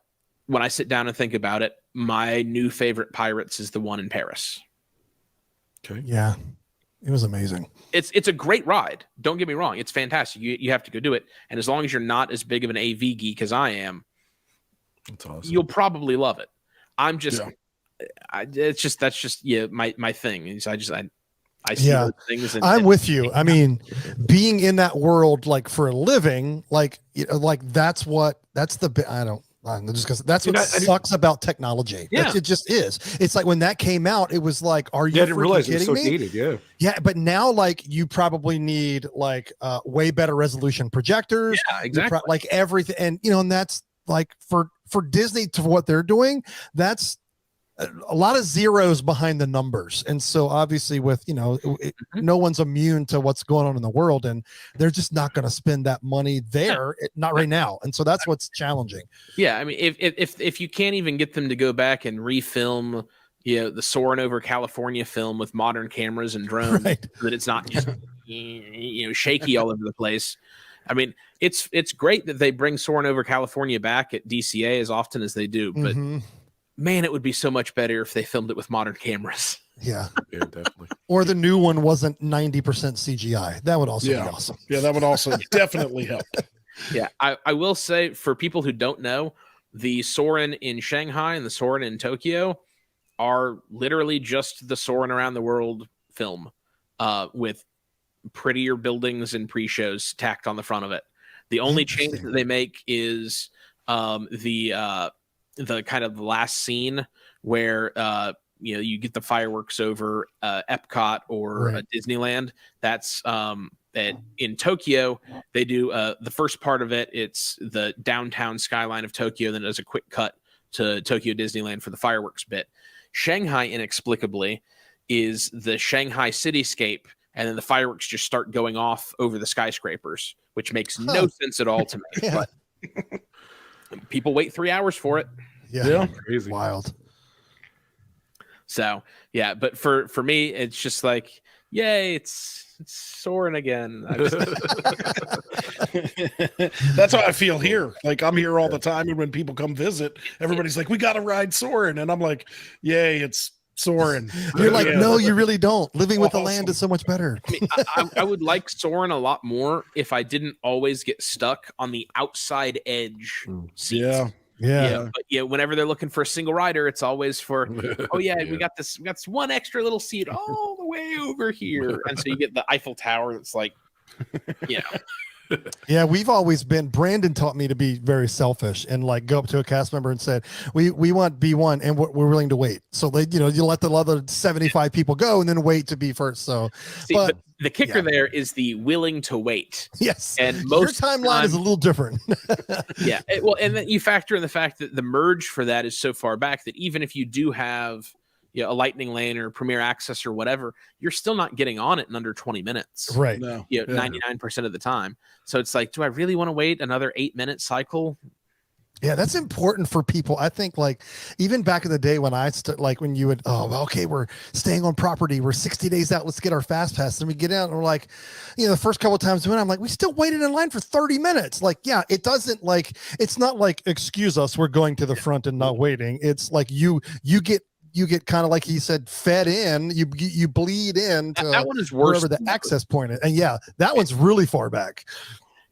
Speaker 4: when I sit down and think about it, my new favorite Pirates is the one in Paris.
Speaker 2: Okay.
Speaker 3: Yeah. It was amazing.
Speaker 4: It's a great ride. Don't get me wrong. It's fantastic. You have to go do it. And as long as you're not as big of an AV geek as I am,
Speaker 2: that's awesome.
Speaker 4: You'll probably love it. I'm just, that's just my thing. So I see those things. And,
Speaker 3: I'm with you. I mean, being in that world, like for a living, like that's the, I don't, just because that's what sucks about technology.
Speaker 4: Yeah.
Speaker 3: It just is. It's like when that came out, it was like, are you
Speaker 2: I didn't realize it was so
Speaker 3: kidding me?
Speaker 2: dated,
Speaker 3: Yeah, but now like you probably need like way better resolution projectors.
Speaker 4: Yeah, exactly.
Speaker 3: Like everything, and and that's like for Disney to what they're doing, that's a lot of zeros behind the numbers. And so obviously with, no one's immune to what's going on in the world, and they're just not going to spend that money there, not right now. And so that's what's challenging.
Speaker 4: Yeah. I mean, if you can't even get them to go back and refilm, the Soarin' over California film with modern cameras and drones, so that it's not just, shaky all over the place. I mean, it's great that they bring Soarin' over California back at DCA as often as they do, but man, it would be so much better if they filmed it with modern cameras.
Speaker 3: Yeah,
Speaker 2: definitely.
Speaker 3: Or the new one wasn't 90% CGI. That would also be awesome.
Speaker 1: Yeah, that would also definitely help.
Speaker 4: Yeah, I will say, for people who don't know, the Soarin' in Shanghai and the Soarin' in Tokyo are literally just the Soarin' around the world film, with prettier buildings and pre-shows tacked on the front of it. The only change that they make is the kind of the last scene where you get the fireworks over Epcot or Disneyland. That's in Tokyo. They do the first part of it. It's the downtown skyline of Tokyo. Then there's a quick cut to Tokyo Disneyland for the fireworks bit. Shanghai, inexplicably, is the Shanghai cityscape, and then the fireworks just start going off over the skyscrapers, which makes no sense at all to me.
Speaker 3: Yeah.
Speaker 4: But people wait 3 hours for it.
Speaker 3: Yeah.
Speaker 2: Crazy.
Speaker 3: Wild.
Speaker 4: So yeah, but for me, it's just like, yay, it's soaring again.
Speaker 1: That's how I feel here. Like I'm here all the time, and when people come visit, everybody's like, "We got to ride Soarin'," and I'm like, "Yay, it's Soarin'."
Speaker 3: You're like,
Speaker 1: Yeah.
Speaker 3: no, you really don't. Living with the
Speaker 1: Awesome.
Speaker 3: land is so much better.
Speaker 4: I mean, I would like Soarin' a lot more if I didn't always get stuck on the outside edge seats.
Speaker 1: Yeah.
Speaker 4: But whenever they're looking for a single rider, it's always for, oh yeah, we got this one extra little seat all the way over here, and so you get the Eiffel Tower. That's like,
Speaker 3: Yeah, we've always been. Brandon taught me to be very selfish and like go up to a cast member and said, "We want B1, and we're willing to wait." So they, you let the other 75 people go and then wait to be first. So,
Speaker 4: but the kicker there is the willing to wait.
Speaker 3: Yes,
Speaker 4: and
Speaker 3: most your timeline is a little different.
Speaker 4: Well, and then you factor in the fact that the merge for that is so far back that even if you do have a lightning lane or premier access or whatever, you're still not getting on it in under 20 minutes.
Speaker 3: Right.
Speaker 1: No.
Speaker 4: 99% of the time. So it's like, do I really want to wait another 8-minute cycle?
Speaker 3: Yeah, that's important for people. I think like even back in the day when when you would, okay, we're staying on property. We're 60 days out. Let's get our fast pass. And we get out and we're like, the first couple of times when I'm like, we still waited in line for 30 minutes. Like, yeah, it doesn't it's not like, excuse us, we're going to the front and not waiting. It's like you get kind of like he said, fed in, you bleed in to
Speaker 4: that one is worse
Speaker 3: wherever the access point is. And that one's really far back.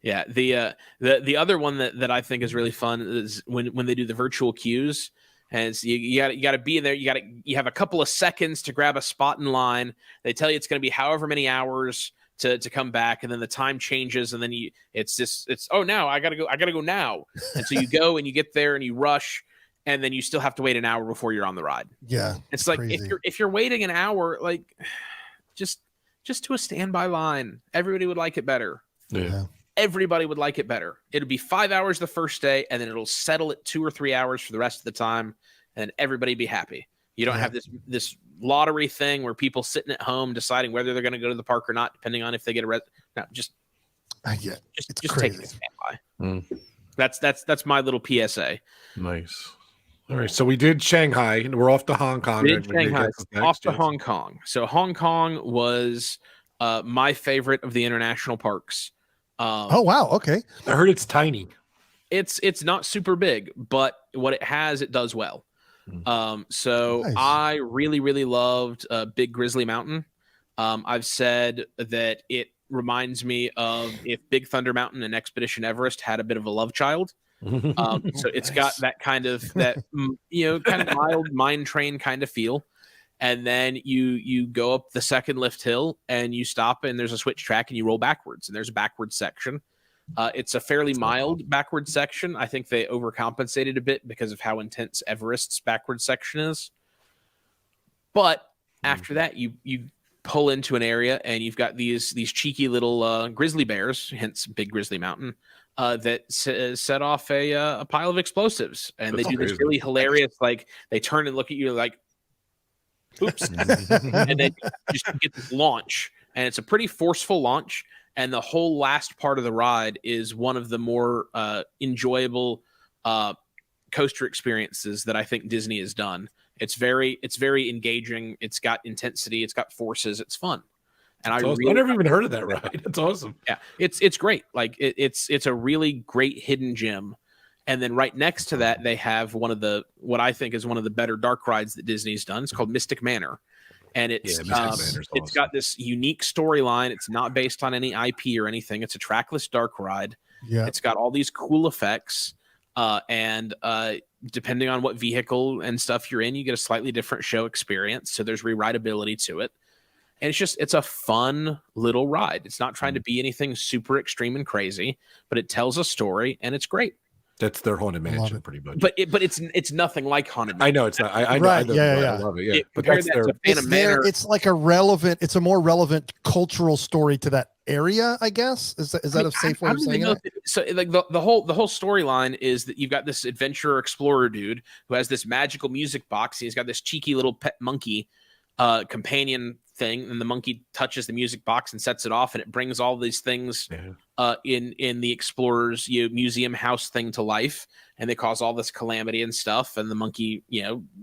Speaker 4: Yeah. The other one that I think is really fun is when they do the virtual queues, and it's, you got to be in there. You have a couple of seconds to grab a spot in line. They tell you it's going to be however many hours to come back, and then the time changes, and then now I gotta go now. And so you go and you get there and you rush, and then you still have to wait an hour before you're on the ride.
Speaker 3: Yeah.
Speaker 4: It's like
Speaker 3: crazy.
Speaker 4: if you're waiting an hour, like just to a standby line, everybody would like it better.
Speaker 2: Yeah.
Speaker 4: Everybody would like it better. It'll be 5 hours the first day, and then it'll settle at 2 or 3 hours for the rest of the time, and everybody be happy. You don't have this lottery thing where people sitting at home deciding whether they're going to go to the park or not, depending on if they get just take the standby. That's my little PSA.
Speaker 2: Nice. All right, so we did Shanghai, and we're off to Hong Kong.
Speaker 4: We did Shanghai, off to Hong Kong. So Hong Kong was my favorite of the international parks.
Speaker 3: Oh wow, okay.
Speaker 2: I heard it's tiny.
Speaker 4: It's not super big, but what it has, it does well. So
Speaker 3: Nice.
Speaker 4: I really, really loved Big Grizzly Mountain. I've said that it reminds me of if Big Thunder Mountain and Expedition Everest had a bit of a love child. So it's got that kind of mild mine train kind of feel. And then you go up the second lift hill and you stop, and there's a switch track and you roll backwards, and there's a backwards section. It's a fairly mild backwards section. I think they overcompensated a bit because of how intense Everest's backwards section is. But after that, you pull into an area and you've got these cheeky little grizzly bears, hence Big Grizzly Mountain, that set off a pile of explosives. And
Speaker 2: That's
Speaker 4: they do
Speaker 2: crazy.
Speaker 4: this really hilarious, like they turn and look at you like, oops. And then just get this launch. And it's a pretty forceful launch. And the whole last part of the ride is one of the more enjoyable coaster experiences that I think Disney has done. It's very engaging. It's got intensity. It's got forces. It's fun. And
Speaker 2: I never even heard of that ride. That's awesome.
Speaker 4: Yeah, it's great. Like it's a really great hidden gem. And then right next to that, they have what I think is one of the better dark rides that Disney's done. It's called Mystic Manor. And it's got this unique storyline. It's not based on any IP or anything. It's a trackless dark ride.
Speaker 3: Yeah.
Speaker 4: It's got all these cool effects. And depending on what vehicle and stuff you're in, you get a slightly different show experience. So there's rewritability to it. And it's a fun little ride. It's not trying to be anything super extreme and crazy, but it tells a story and it's great.
Speaker 2: That's their Haunted Mansion, pretty much.
Speaker 4: But it's nothing like Haunted Mansion.
Speaker 2: I know it's not. I love it. Yeah, but that's
Speaker 3: it's like it's a more relevant cultural story to that area, I guess. Is that a safe way of saying it?
Speaker 4: So like the whole storyline is that you've got this adventurer explorer dude who has this magical music box. He's got this cheeky little pet monkey. companion thing, and the monkey touches the music box and sets it off, and it brings all these things in the explorer's museum house thing to life, and they cause all this calamity and stuff, and the monkey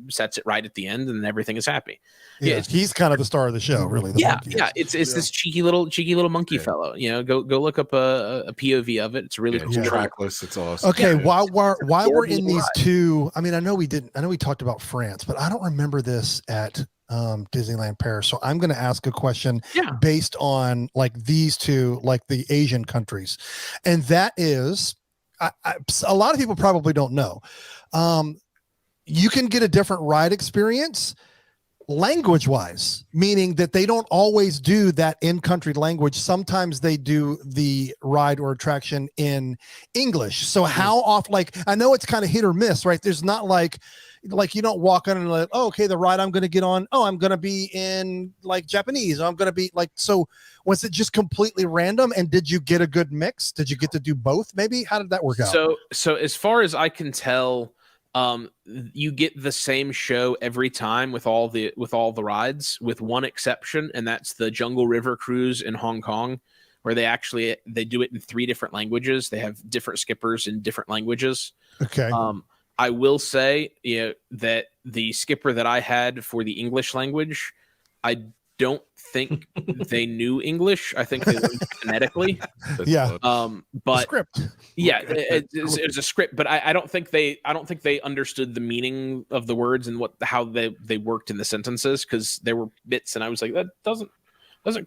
Speaker 4: sets it right at the end, and everything is happy.
Speaker 3: He's kind of the star of the show, really.
Speaker 4: It's this cheeky little monkey fellow. Go look up a POV of it. It's really cool.
Speaker 2: Trackless. It's awesome.
Speaker 3: Okay, while we're in these two, I mean, I know we talked about France, but I don't remember this at Disneyland Paris. So I'm going to ask a question based on like these two, like the Asian countries. And that is, a lot of people probably don't know. You can get a different ride experience language wise, meaning that they don't always do that in country language. Sometimes they do the ride or attraction in English. So how often, like, I know it's kind of hit or miss, right? There's not like you don't walk on and like, oh, okay, the ride I'm going to get on, oh, I'm going to be in like Japanese. I'm going to be like, so was it just completely random? And did you get a good mix? Did you get to do both? Maybe how did that work out?
Speaker 4: So as far as I can tell, you get the same show every time with all the rides, with one exception, and that's the Jungle River Cruise in Hong Kong, where they do it in 3 different languages. They have different skippers in different languages.
Speaker 3: Okay.
Speaker 4: I will say that the skipper that I had for the English language, I don't think they knew English. I think they learned phonetically. But
Speaker 3: script.
Speaker 4: Yeah, it was a script, but I don't think they understood the meaning of the words and how they worked in the sentences, because there were bits and I was like, that doesn't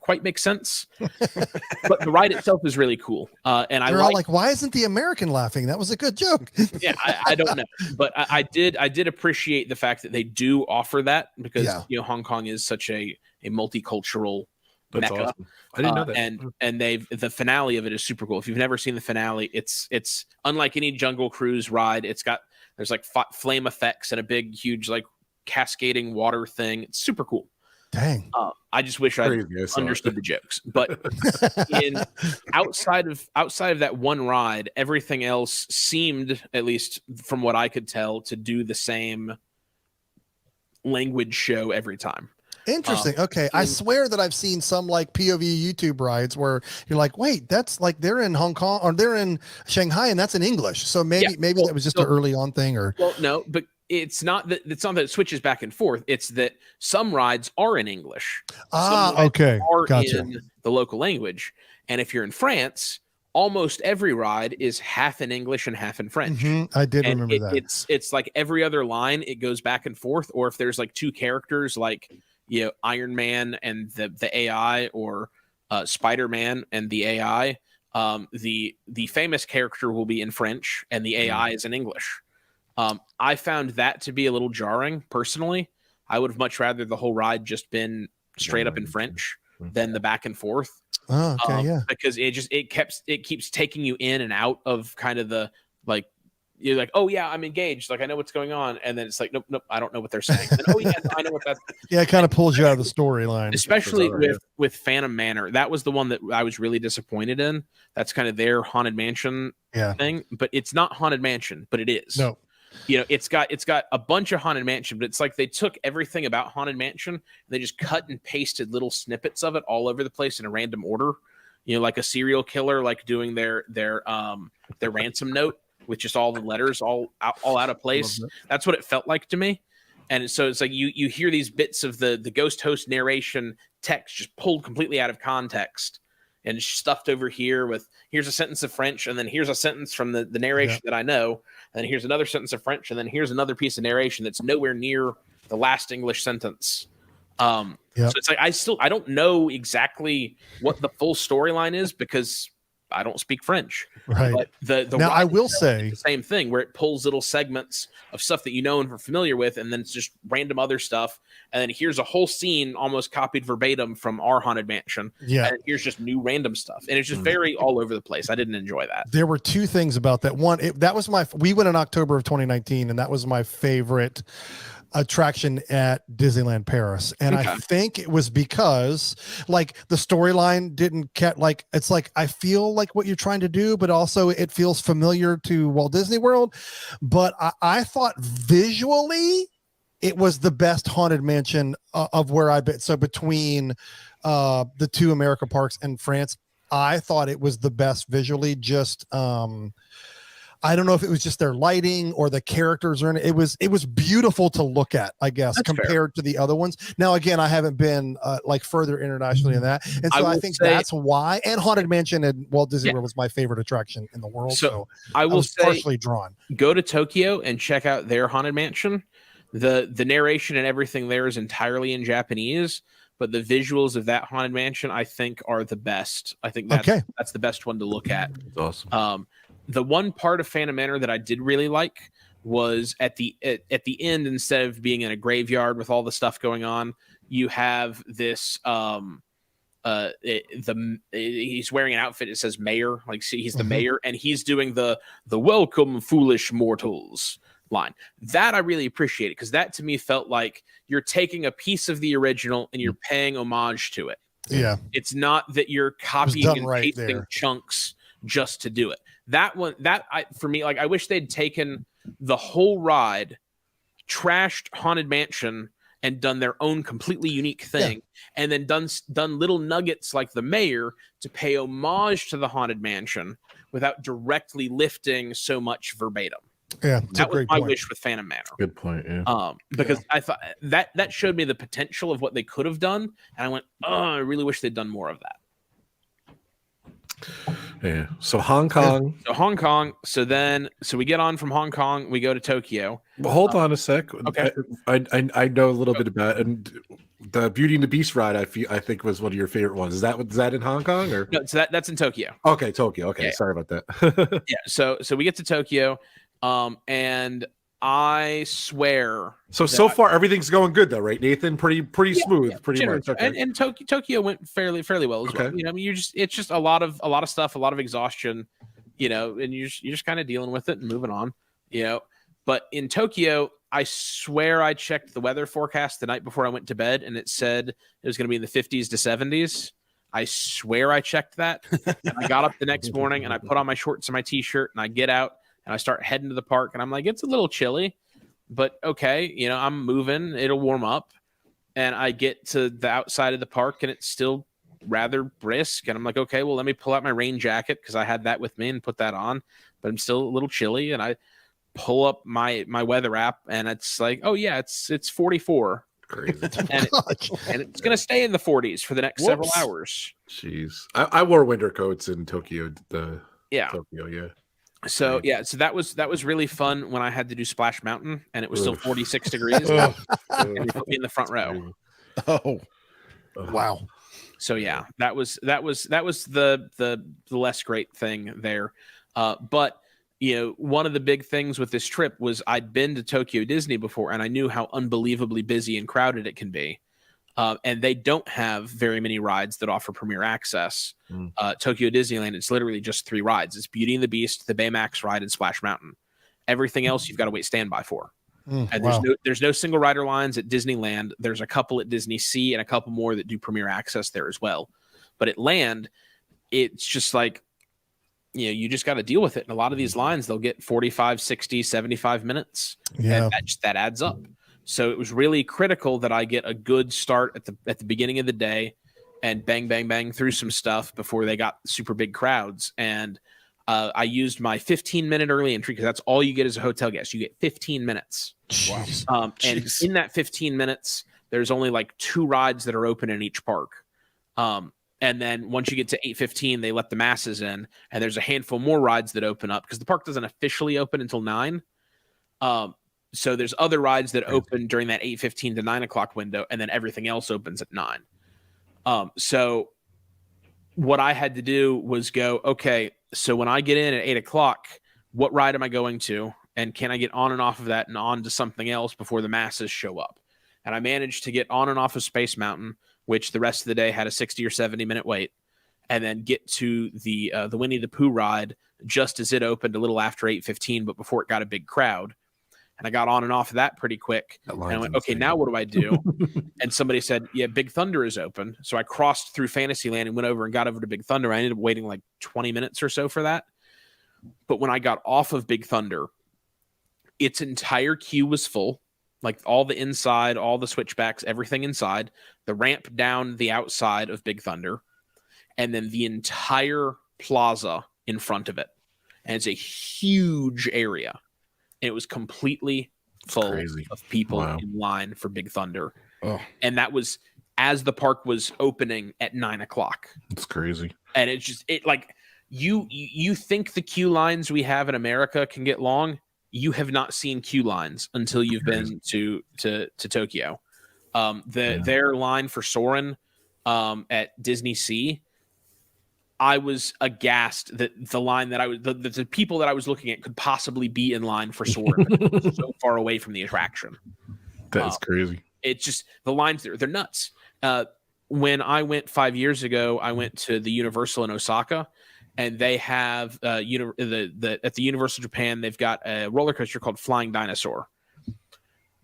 Speaker 4: quite make sense. But the ride itself is really cool. And
Speaker 3: You're all like, why isn't the American laughing? That was a good joke.
Speaker 4: Yeah, I don't know. But I did appreciate the fact that they do offer that, because Hong Kong is such a multicultural mecca.
Speaker 2: Awesome. I didn't know that.
Speaker 4: And the finale of it is super cool. If you've never seen the finale, it's unlike any Jungle Cruise ride. There's like flame effects and a big, huge, like cascading water thing. It's super cool.
Speaker 3: Dang.
Speaker 4: I just wish I understood the jokes. But outside of that one ride, everything else seemed, at least from what I could tell, to do the same language show every time.
Speaker 3: Interesting. Okay. I swear that I've seen some like POV YouTube rides where you're like, wait, that's like they're in Hong Kong or they're in Shanghai and that's in English. So maybe that was just an early on thing, or
Speaker 4: no, but it's not that it switches back and forth. It's that some rides are in English.
Speaker 3: Okay. Gotcha.
Speaker 4: In the local language. And if you're in France, almost every ride is half in English and half in French.
Speaker 3: I did remember that.
Speaker 4: It's like every other line, it goes back and forth. Or if there's like 2 characters, like Iron Man and the AI, or Spider-Man and the AI, the famous character will be in French and the AI is in English. I found that to be a little jarring personally. I would have much rather the whole ride just been straight up in French than the back and forth.
Speaker 3: Oh, okay,
Speaker 4: because it keeps taking you in and out of kind of the, like, you're like, oh yeah, I'm engaged, like I know what's going on, and then it's like, nope, I don't know what they're saying. And, oh yeah, I know what that.
Speaker 3: Yeah, it kind of pulls you out of the storyline.
Speaker 4: Especially with Phantom Manor, that was the one that I was really disappointed in. That's kind of their Haunted Mansion thing, but it's not Haunted Mansion, but it is.
Speaker 3: No.
Speaker 4: It's got a bunch of Haunted Mansion, but it's like they took everything about Haunted Mansion and they just cut and pasted little snippets of it all over the place in a random order. Like a serial killer, like doing their ransom note with just all the letters all out of place. That's what it felt like to me. And so it's like you hear these bits of the ghost host narration text just pulled completely out of context and stuffed over here with, here's a sentence of French, and then here's a sentence from the narration that I know, and then here's another sentence of French, and then here's another piece of narration that's nowhere near the last English sentence. So it's like I don't know exactly what the full storyline is because I don't speak French.
Speaker 3: Right.
Speaker 4: But the
Speaker 3: now I will say
Speaker 4: the same thing, where it pulls little segments of stuff that you know and are familiar with, and then it's just random other stuff. And then here's a whole scene almost copied verbatim from our Haunted Mansion. Yeah. And here's just new random stuff. And it's just very all over the place. I didn't enjoy that.
Speaker 3: There were 2 things about that. One, we went in October of 2019, and that was my favorite attraction at Disneyland Paris. And I think it was because like the storyline didn't get like, it's like, I feel like what you're trying to do, but also it feels familiar to Walt Disney World. But I thought visually it was the best haunted mansion of where I've been. So between the two America parks and France, I thought it was the best visually. Just I don't know if it was just their lighting or the characters or it was beautiful to look at, I guess. That's compared to the other ones. Now, again, I haven't been like further internationally in that. And so I think that's why. And Haunted Mansion and Walt Disney World was my favorite attraction in the world. So
Speaker 4: I was
Speaker 3: partially drawn.
Speaker 4: Go to Tokyo and check out their Haunted Mansion. The narration and everything there is entirely in Japanese, but the visuals of that Haunted Mansion, I think, are the best. I think that's the best one to look at.
Speaker 2: That's awesome.
Speaker 4: The one part of Phantom Manor that I did really like was at the end, instead of being in a graveyard with all the stuff going on, you have this he's wearing an outfit that says mayor, like he's the mayor, and he's doing the welcome foolish mortals line. That I really appreciated, because that to me felt like you're taking a piece of the original and you're paying homage to it.
Speaker 3: Yeah.
Speaker 4: It's not that you're copying and pasting chunks just to do it. That one, for me, like, I wish they'd taken the whole ride, trashed Haunted Mansion, and done their own completely unique thing, and then done little nuggets like the mayor to pay homage to the Haunted Mansion without directly lifting so much verbatim.
Speaker 3: Yeah,
Speaker 4: that was my wish with Phantom Manor.
Speaker 2: Good point. Yeah.
Speaker 4: Because I thought that showed me the potential of what they could have done, and I went, oh, I really wish they'd done more of that.
Speaker 2: Yeah. So Hong Kong.
Speaker 4: So we get on from Hong Kong, we go to Tokyo.
Speaker 2: Well, hold on a sec.
Speaker 4: Okay.
Speaker 2: I know a little bit about, and the Beauty and the Beast ride. I think was one of your favorite ones. Is that in Hong Kong or?
Speaker 4: No, so that's in Tokyo.
Speaker 2: Okay, Tokyo. Okay, sorry about that.
Speaker 4: Yeah. So we get to Tokyo, and I swear.
Speaker 2: So far everything's going good though, right, Nathan? Pretty smooth, pretty much. Okay.
Speaker 4: And Tokyo went fairly well as well. You know, I mean, it's just a lot of stuff, a lot of exhaustion, you know, and you're just kind of dealing with it and moving on, you know. But in Tokyo, I swear I checked the weather forecast the night before I went to bed, and it said it was going to be in the 50s to 70s. I swear I checked that. And I got up the next morning and I put on my shorts and my t-shirt and I get out and I start heading to the park, and I'm like, it's a little chilly, but okay, you know, I'm moving, it'll warm up. And I get to the outside of the park and it's still rather brisk. And I'm like, okay, well, let me pull out my rain jacket, because I had that with me, and put that on, but I'm still a little chilly. And I pull up my weather app and it's like, oh yeah, it's 44.
Speaker 2: Crazy.
Speaker 4: And it's going to stay in the 40s for the next several hours.
Speaker 2: Jeez. I wore winter coats in Tokyo. Tokyo, yeah.
Speaker 4: So that was really fun when I had to do Splash Mountain and it was still 46 degrees. And you put me in the front row.
Speaker 1: Oh, wow.
Speaker 4: So yeah, that was the less great thing there. But you know, one of the big things with this trip was I'd been to Tokyo Disney before, and I knew how unbelievably busy and crowded it can be. And they don't have very many rides that offer premier access. Tokyo Disneyland, it's literally just 3 rides. It's Beauty and the Beast, the Baymax ride, and Splash Mountain. Everything else you've got to wait standby for. And there's no single rider lines at Disneyland. There's a couple at Disney Sea and a couple more that do premier access there as well. But at Land, it's just like, you know, you just got to deal with it. And a lot of these lines, they'll get 45, 60, 75 minutes. Yeah. And that adds up. So it was really critical that I get a good start at the beginning of the day and bang through some stuff before they got super big crowds. And I used my 15-minute early entry, because that's all you get as a hotel guest. You get 15 minutes. Wow. And in that 15 minutes, there's only like 2 rides that are open in each park. And then once you get to 8:15, they let the masses in, and there's a handful more rides that open up, because the park doesn't officially open until 9. So there's other rides that open during that 8:15 to 9 o'clock window, and then everything else opens at 9. So what I had to do was go, okay, so when I get in at 8 o'clock, what ride am I going to? And can I get on and off of that and on to something else before the masses show up? And I managed to get on and off of Space Mountain, which the rest of the day had a 60 or 70-minute wait, and then get to the Winnie the Pooh ride just as it opened a little after 8:15, but before it got a big crowd. And I got on and off of that pretty quick. And I went, okay, now what do I do? And somebody said, yeah, Big Thunder is open. So I crossed through Fantasyland and went over and got over to Big Thunder. I ended up waiting like 20 minutes or so for that. But when I got off of Big Thunder, its entire queue was full. like all the inside, all the switchbacks, everything inside, the ramp down the outside of Big Thunder, and then the entire plaza in front of it. And it's a huge area. And it was completely full of people in line for Big Thunder.
Speaker 1: Oh.
Speaker 4: And that was as the park was opening at 9:00.
Speaker 2: It's crazy.
Speaker 4: And it like you think the queue lines we have in America can get long. You have not seen queue lines until you've been to Tokyo. Their line for Soarin' at Disney Sea, I was aghast that the line that the people that I was looking at could possibly be in line for Soarin' so far away from the attraction.
Speaker 2: That's crazy.
Speaker 4: It's just the lines they're nuts. When I went 5 years ago, I went to the Universal in Osaka. And they have at the Universal Japan, they've got a roller coaster called Flying Dinosaur.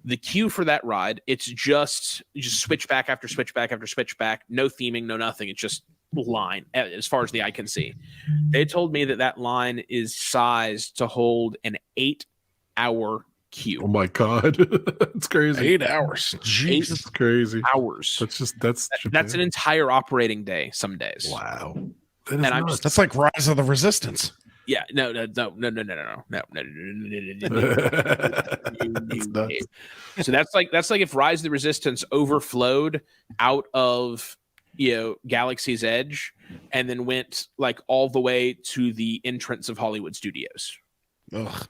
Speaker 4: The queue for that ride, it's just switchback after switchback after switchback, no theming, no nothing. It's just line as far as the eye can see. They told me that line is sized to hold an 8-hour queue.
Speaker 2: Oh my God, it's crazy.
Speaker 1: 8 hours, Jesus,
Speaker 2: it's crazy.
Speaker 4: Hours.
Speaker 2: That's
Speaker 4: an entire operating day. Some days.
Speaker 2: Wow.
Speaker 1: That's like Rise of the Resistance.
Speaker 4: Yeah, no. So that's like if Rise of the Resistance overflowed out of Galaxy's Edge and then went like all the way to the entrance of Hollywood Studios.
Speaker 1: Ugh.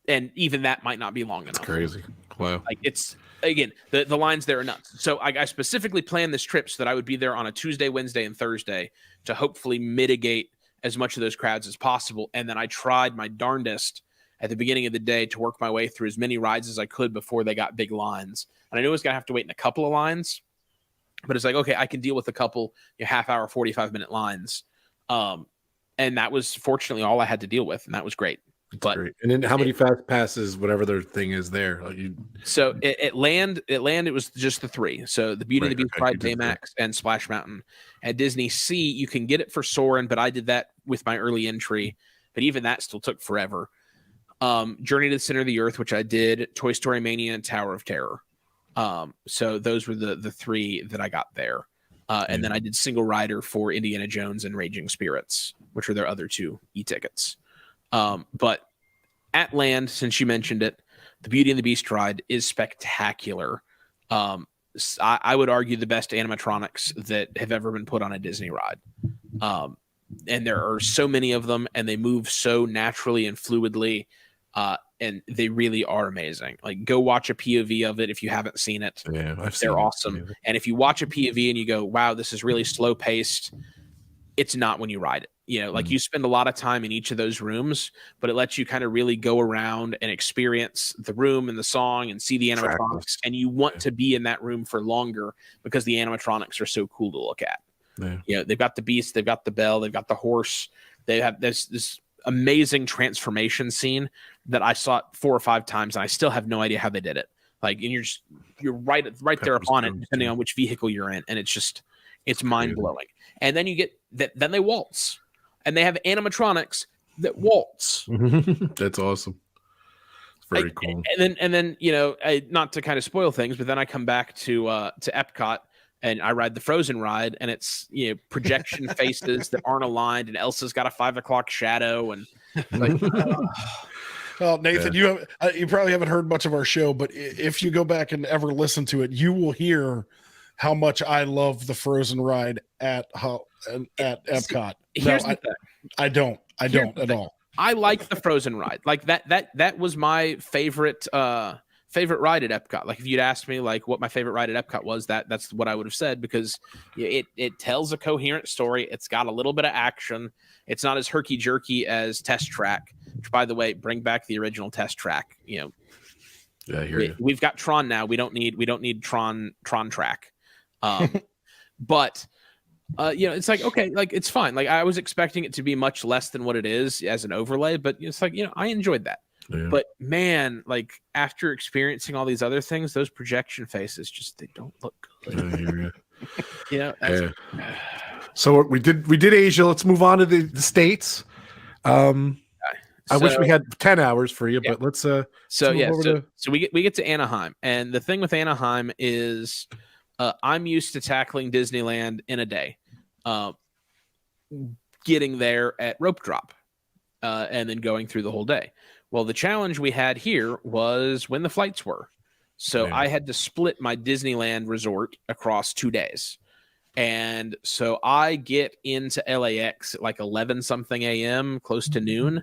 Speaker 4: And even that might not be long enough.
Speaker 2: It's crazy. Wow.
Speaker 4: Like it's again, the lines there are nuts. So I specifically planned this trip so that I would be there on a Tuesday, Wednesday, and Thursday to hopefully mitigate as much of those crowds as possible. And then I tried my darndest at the beginning of the day to work my way through as many rides as I could before they got big lines. And I knew I was going to have to wait in a couple of lines, but it's like, okay, I can deal with a couple half hour, 45-minute lines. And that was fortunately all I had to deal with. And that was great. But
Speaker 2: great. And then how many fast passes, whatever their thing is there?
Speaker 4: So at Land, it was just the 3. So the Beauty and the Beast ride, Baymax, and Splash Mountain. At Disney Sea, you can get it for Soarin', but I did that with my early entry. But even that still took forever. Journey to the Center of the Earth, which I did, Toy Story Mania, and Tower of Terror. So those were the 3 that I got there. And then I did single rider for Indiana Jones and Raging Spirits, which were their other 2 e-tickets. But at Land, since you mentioned it, the Beauty and the Beast ride is spectacular. I would argue the best animatronics that have ever been put on a Disney ride. And there are so many of them, and they move so naturally and fluidly, and they really are amazing. Like, go watch a POV of it if you haven't seen it.
Speaker 2: Yeah,
Speaker 4: they're awesome. And if you watch a POV and you go, wow, this is really slow paced, it's not when you ride it. Like you spend a lot of time in each of those rooms, but it lets you kind of really go around and experience the room and the song and see the animatronics. And you want to be in that room for longer because the animatronics are so cool to look at. Yeah. They've got the beast, they've got the bell, they've got the horse. They have this amazing transformation scene that I saw 4 or 5 times, and I still have no idea how they did it. Like, and you're right there upon it, depending on which vehicle you're in, and it's mind blowing. And then you get that. Then they waltz. And they have animatronics that waltz.
Speaker 2: That's awesome. It's very cool.
Speaker 4: And then not to kind of spoil things, but then I come back to Epcot and I ride the Frozen ride, and it's projection faces that aren't aligned, and Elsa's got a 5 o'clock shadow, and like.
Speaker 1: Well, Nathan, you probably haven't heard much of our show, but if you go back and ever listen to it, you will hear how much I love the Frozen ride at Epcot.
Speaker 4: Here's the thing.
Speaker 1: I don't at all.
Speaker 4: I like the Frozen ride. Like that was my favorite ride at Epcot. Like, if you'd asked me like what my favorite ride at Epcot was, that's what I would have said, because it tells a coherent story. It's got a little bit of action. It's not as herky jerky as Test Track, which, by the way, bring back the original Test Track.
Speaker 2: Yeah, I hear you.
Speaker 4: We've got Tron now. We don't need Tron Track. But it's like, okay, like, it's fine. Like, I was expecting it to be much less than what it is as an overlay, but it's like, I enjoyed that. Yeah. But man, like, after experiencing all these other things, those projection faces they don't look good.
Speaker 2: Yeah. So we did Asia. Let's move on to the States. I wish we had 10 hours for you, but let's
Speaker 4: so we get to Anaheim, and the thing with Anaheim is I'm used to tackling Disneyland in a day, getting there at rope drop, and then going through the whole day. Well, the challenge we had here was when the flights were. So I had to split my Disneyland resort across 2 days. And so I get into LAX at like 11 something a.m., close to noon.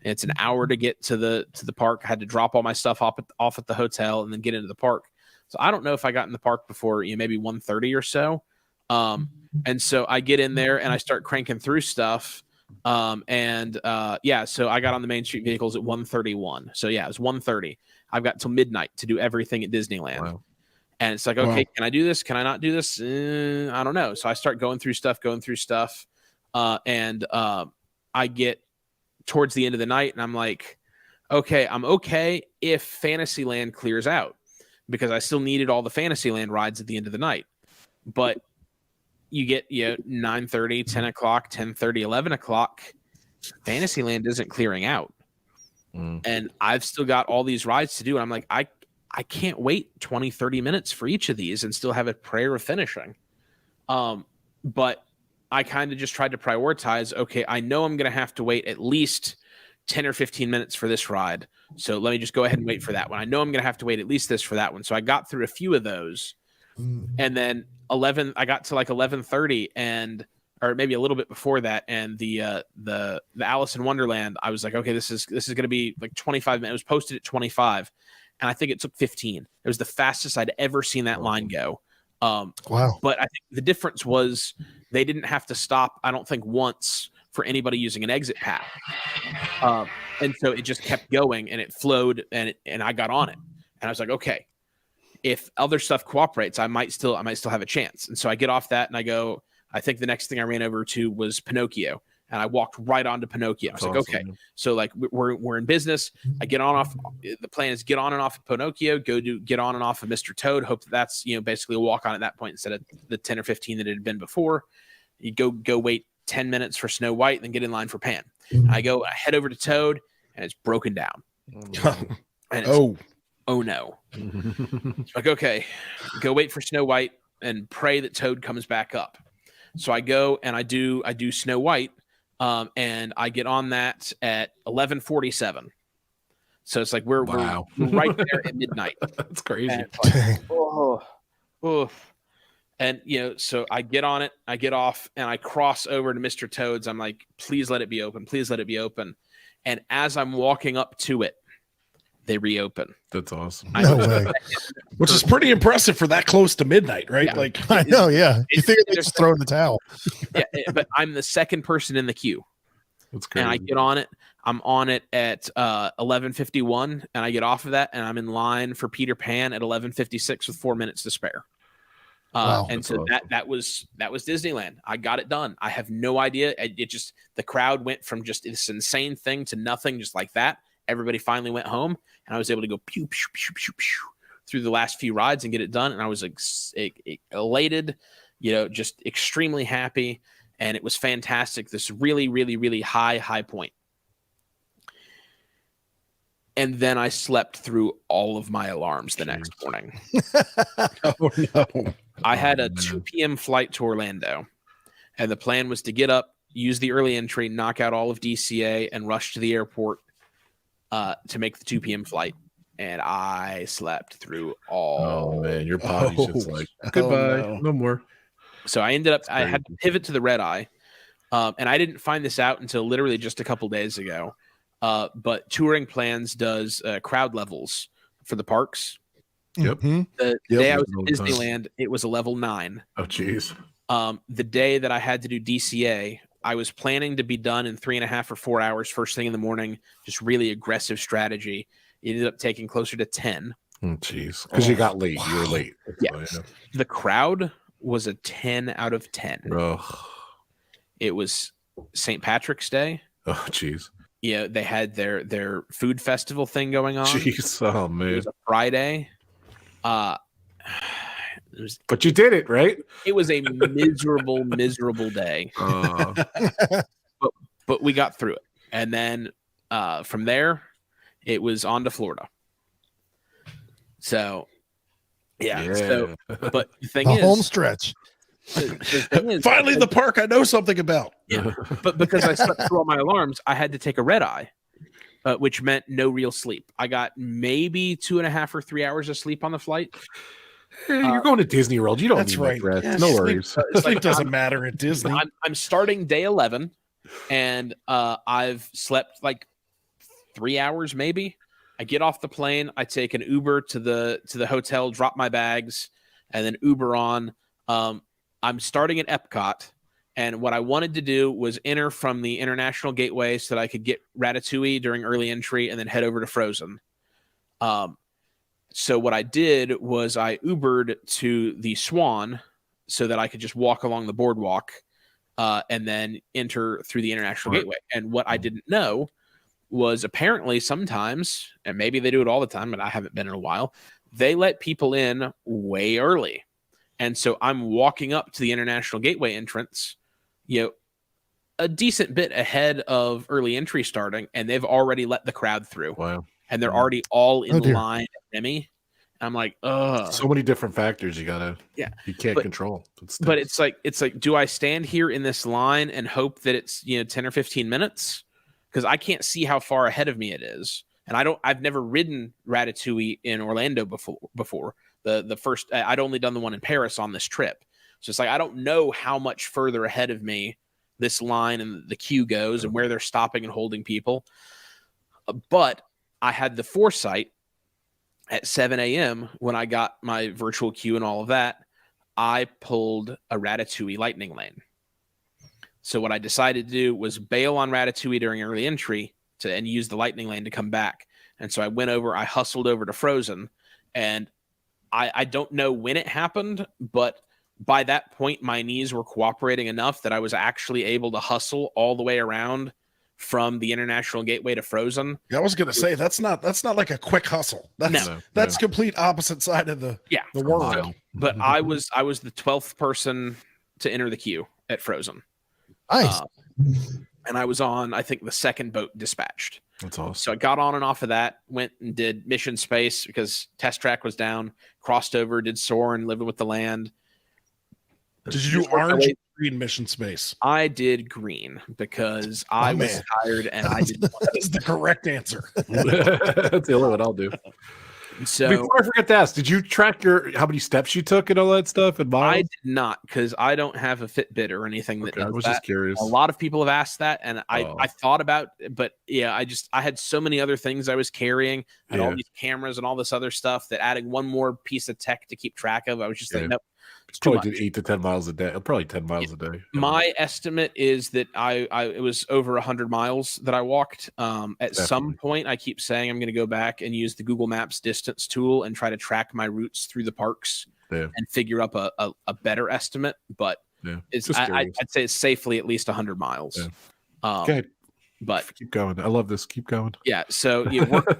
Speaker 4: It's an hour to get to the park. I had to drop all my stuff off at the hotel and then get into the park. So I don't know if I got in the park before maybe 1:30 or so. And so I get in there and I start cranking through stuff. So I got on the Main Street vehicles at 1:31. So yeah, it was 1:30. I've got till midnight to do everything at Disneyland. Wow. And it's like, okay, can I do this? Can I not do this? I don't know. So I start going through stuff. I get towards the end of the night and I'm like, okay, I'm okay if Fantasyland clears out because I still needed all the Fantasyland rides at the end of the night. But you get 9:30, 10 o'clock, 10:30, 11 o'clock. Fantasyland isn't clearing out. And I've still got all these rides to do. And I'm like, I can't wait 20, 30 minutes for each of these and still have a prayer of finishing. But I kind of just tried to prioritize, okay, I know I'm going to have to wait at least 10 or 15 minutes for this ride. So let me just go ahead and wait for that one. I know I'm going to have to wait at least this for that one. So I got through a few of those. And then I got to like 11:30 or maybe a little bit before that. And the Alice in Wonderland, I was like, okay, this is going to be like 25 minutes. It was posted at 25. And I think it took 15. It was the fastest I'd ever seen that line go. Wow. But I think the difference was they didn't have to stop, I don't think, once for anybody using an exit path. And so it just kept going and it flowed and I got on it. And I was like, okay, if other stuff cooperates, I might still have a chance. And so I get off that and I go, I think the next thing I ran over to was Pinocchio. And I walked right onto Pinocchio. I was like, okay, so like we're in business. I get on off. The plan is get on and off of Pinocchio, get on and off of Mr. Toad. Hope that's basically a walk on at that point instead of the 10 or 15 that it had been before. You go wait 10 minutes for Snow White, and then get in line for Pan. I head over to Toad, and it's broken down. And oh no! It's like, okay, go wait for Snow White and pray that Toad comes back up. So I go and I do Snow White. And I get on that at 11:47. So it's like we're right there at midnight.
Speaker 2: That's crazy.
Speaker 4: And And so I get on it, I get off, and I cross over to Mr. Toad's. I'm like, please let it be open. Please let it be open. And as I'm walking up to it, they reopen.
Speaker 2: That's awesome.
Speaker 3: No way.
Speaker 1: Which is pretty impressive for that close to midnight, right?
Speaker 4: Yeah.
Speaker 1: Like,
Speaker 3: I know, yeah. You think they just throw in the towel.
Speaker 4: Yeah, but I'm the second person in the queue.
Speaker 2: That's crazy.
Speaker 4: And I get on it. I'm on it at 11:51, and I get off of that, and I'm in line for Peter Pan at 11:56 with 4 minutes to spare.
Speaker 3: Wow,
Speaker 4: and so awesome. that was Disneyland. I got it done. I have no idea. It just, the crowd went from just this insane thing to nothing, just like that. Everybody finally went home, and I was able to go pew, pew, pew, pew, pew, through the last few rides and get it done. And I was elated, just extremely happy. And it was fantastic. This really, really, really high point. And then I slept through all of my alarms the next morning.
Speaker 1: Oh, no.
Speaker 4: I had a 2 p.m. flight to Orlando, and the plan was to get up, use the early entry, knock out all of DCA, and rush to the airport to make the 2 p.m. flight. And I slept through all.
Speaker 2: Oh, man, your body's just like, goodbye, no more.
Speaker 4: So I ended up, I had to pivot to the red eye, and I didn't find this out until literally just a couple days ago. But Touring Plans does crowd levels for the parks.
Speaker 2: Yep.
Speaker 4: The day I was in Disneyland, it was a level 9.
Speaker 2: Oh, geez.
Speaker 4: The day that I had to do DCA, I was planning to be done in 3.5 or 4 hours, first thing in the morning, just really aggressive strategy. It ended up taking closer to 10.
Speaker 2: Oh, jeez. Because you got late. Wow. You were late.
Speaker 4: Yeah. The crowd was a 10 out of 10.
Speaker 2: Oh.
Speaker 4: It was St. Patrick's Day.
Speaker 2: Oh, jeez.
Speaker 4: Yeah, they had their food festival thing going on.
Speaker 2: Jeez, oh man.
Speaker 4: It was a Friday.
Speaker 2: But you did it, right?
Speaker 4: It was a miserable day. But we got through it. And then from there, it was on to Florida. So, yeah. So, but the thing is,
Speaker 3: home stretch.
Speaker 4: The thing is,
Speaker 1: Finally, the park I know something about.
Speaker 4: Yeah, but because I slept through all my alarms, I had to take a red eye, which meant no real sleep. I got maybe 2.5 or 3 hours of sleep on the flight.
Speaker 2: Hey, you're going to Disney World. You don't
Speaker 1: That's
Speaker 2: need
Speaker 1: right.
Speaker 2: much rest.
Speaker 1: Yeah,
Speaker 2: no
Speaker 1: sleep-
Speaker 2: worries.
Speaker 1: Sleep doesn't matter at Disney.
Speaker 4: I'm starting day 11, and I've slept like 3 hours maybe. I get off the plane, I take an Uber to the hotel, drop my bags, and then Uber on. I'm starting at Epcot, and what I wanted to do was enter from the International Gateway so that I could get Ratatouille during early entry and then head over to Frozen. So what I did was I Ubered to the Swan so that I could just walk along the boardwalk and then enter through the International Gateway. And what I didn't know was apparently sometimes, and maybe they do it all the time, but I haven't been in a while, they let people in way early. And so I'm walking up to the International Gateway entrance, a decent bit ahead of early entry starting, and they've already let the crowd through.
Speaker 2: Wow.
Speaker 4: And they're already all in
Speaker 3: dear.
Speaker 4: line at Remy. I'm like, ugh.
Speaker 2: So many different factors you can't control.
Speaker 4: But it's like, do I stand here in this line and hope that it's 10 or 15 minutes? Because I can't see how far ahead of me it is. And I've never ridden Ratatouille in Orlando before. The first, I'd only done the one in Paris on this trip. So it's like, I don't know how much further ahead of me this line and the queue goes and where they're stopping and holding people. But I had the foresight at 7 a.m. when I got my virtual queue and all of that, I pulled a Ratatouille lightning lane. So what I decided to do was bail on Ratatouille during early entry and use the lightning lane to come back. And so I hustled over to Frozen, and I don't know when it happened, but by that point, my knees were cooperating enough that I was actually able to hustle all the way around from the International Gateway to Frozen.
Speaker 1: Yeah, I was gonna say that's not like a quick hustle. That's complete opposite side of the world.
Speaker 4: So, but I was the 12th person to enter the queue at Frozen.
Speaker 3: Nice.
Speaker 4: And I was on, I think, the second boat dispatched.
Speaker 2: That's awesome.
Speaker 4: So I got on and off of that, went and did Mission Space because Test Track was down, crossed over, did Soarin', Living with the Land.
Speaker 1: Did you do orange or green Mission Space?
Speaker 4: I did green because I was tired and I didn't.
Speaker 1: That is the correct answer.
Speaker 2: That's the only one I'll do.
Speaker 4: So
Speaker 2: before I forget to ask, did you track how many steps you took and all that stuff? And
Speaker 4: I did not, because I don't have a Fitbit or anything that does
Speaker 2: I was
Speaker 4: that.
Speaker 2: just curious.
Speaker 4: A lot of people have asked that, and I thought about, but yeah, I had so many other things I was carrying, and all these cameras and all this other stuff that adding one more piece of tech to keep track of, I was just like, nope.
Speaker 2: Probably did 8 to 10 miles a day. Probably 10 miles a day.
Speaker 4: My estimate is that it was over 100 miles that I walked. At some point, I keep saying I'm going to go back and use the Google Maps distance tool and try to track my routes through the parks and figure up a better estimate. But I'd say it's safely at least 100 miles.
Speaker 2: Yeah. Okay.
Speaker 4: But
Speaker 2: keep going. I love this. Keep going.
Speaker 4: Yeah. So you work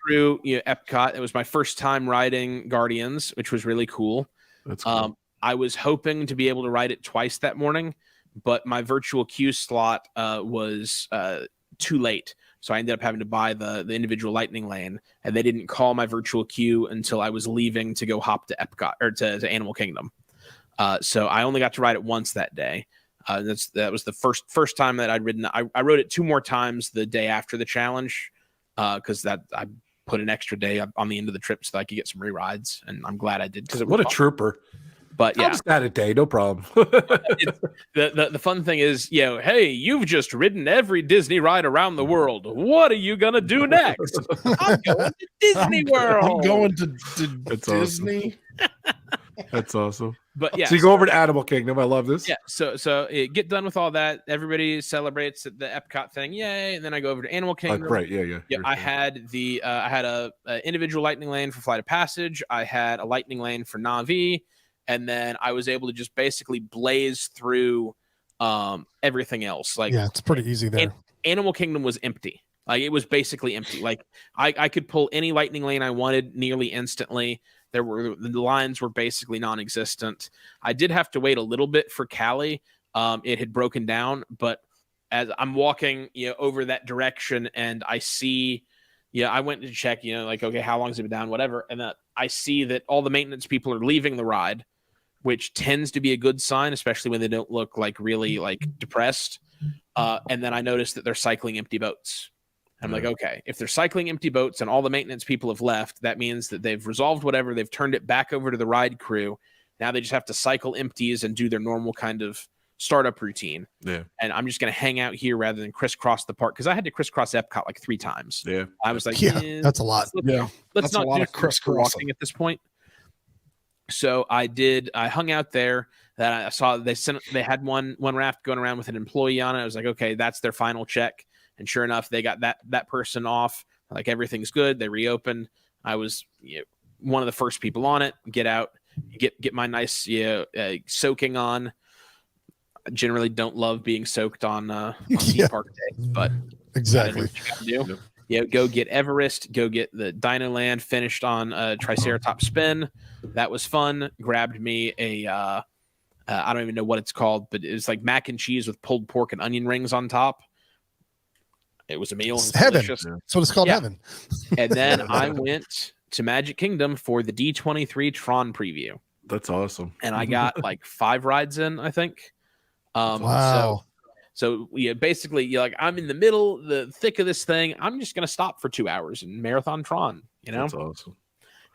Speaker 4: through Epcot. It was my first time riding Guardians, which was really cool.
Speaker 2: That's cool.
Speaker 4: I was hoping to be able to ride it twice that morning, but my virtual queue slot was too late. So I ended up having to buy the individual lightning lane, and they didn't call my virtual queue until I was leaving to go hop to Epcot or to Animal Kingdom. So I only got to ride it once that day. That was the first time that I'd ridden. I rode it 2 more times the day after the challenge because I put an extra day on the end of the trip so that I could get some re-rides, and I'm glad I did. Because
Speaker 2: what a trooper!
Speaker 4: But yeah,
Speaker 2: I'll just add a day, no problem.
Speaker 4: The fun thing is, hey, you've just ridden every Disney ride around the world. What are you gonna do next? I'm going to Disney World.
Speaker 1: I'm going to Disney.
Speaker 2: Awesome. That's awesome.
Speaker 4: But yeah,
Speaker 2: so you go over to Animal Kingdom. I love this.
Speaker 4: Yeah. So get done with all that. Everybody celebrates the Epcot thing, yay! And then I go over to Animal Kingdom.
Speaker 2: Right. Yeah.
Speaker 4: I had I had a individual lightning lane for Flight of Passage. I had a lightning lane for Na'vi. And then I was able to just basically blaze through everything else. Like,
Speaker 3: yeah, it's pretty easy there.
Speaker 4: Animal Kingdom was empty. Like, it was basically empty. Like, I could pull any lightning lane I wanted nearly instantly. The lines were basically non-existent. I did have to wait a little bit for Cali. It had broken down, but as I'm walking, over that direction, and I see, I went to check, like, okay, how long has it been down, whatever, and I see that all the maintenance people are leaving the ride, which tends to be a good sign, especially when they don't look like really like depressed. And then I noticed that they're cycling empty boats. I'm like, okay, if they're cycling empty boats and all the maintenance people have left, that means that they've resolved whatever. They've turned it back over to the ride crew. Now they just have to cycle empties and do their normal kind of startup routine.
Speaker 2: Yeah.
Speaker 4: And I'm just going to hang out here rather than crisscross the park, because I had to crisscross Epcot like 3 times.
Speaker 2: Yeah.
Speaker 4: I was like,
Speaker 3: that's a lot.
Speaker 4: Let's not
Speaker 1: a lot
Speaker 4: do
Speaker 1: of crisscrossing
Speaker 4: at this point. So I hung out there. That I saw they had one raft going around with an employee on it. I was like, okay, that's their final check. And sure enough, they got that person off. Like, everything's good. They reopened. I was one of the first people on it. Get out, get my nice soaking on. I generally don't love being soaked on theme park days, but
Speaker 3: exactly.
Speaker 4: Go get Everest. Go get the Dino Land finished on Triceratops spin. That was fun. Grabbed me a I don't even know what it's called, but it was like mac and cheese with pulled pork and onion rings on top. It was a meal.
Speaker 3: It's heaven.
Speaker 4: Delicious.
Speaker 3: That's what it's called, heaven.
Speaker 4: And then I went to Magic Kingdom for the D23 Tron preview.
Speaker 2: That's awesome.
Speaker 4: And I got like 5 rides in, I think.
Speaker 3: Wow.
Speaker 4: So basically, like, I'm in the thick of this thing. I'm just going to stop for 2 hours and marathon Tron,
Speaker 2: That's awesome.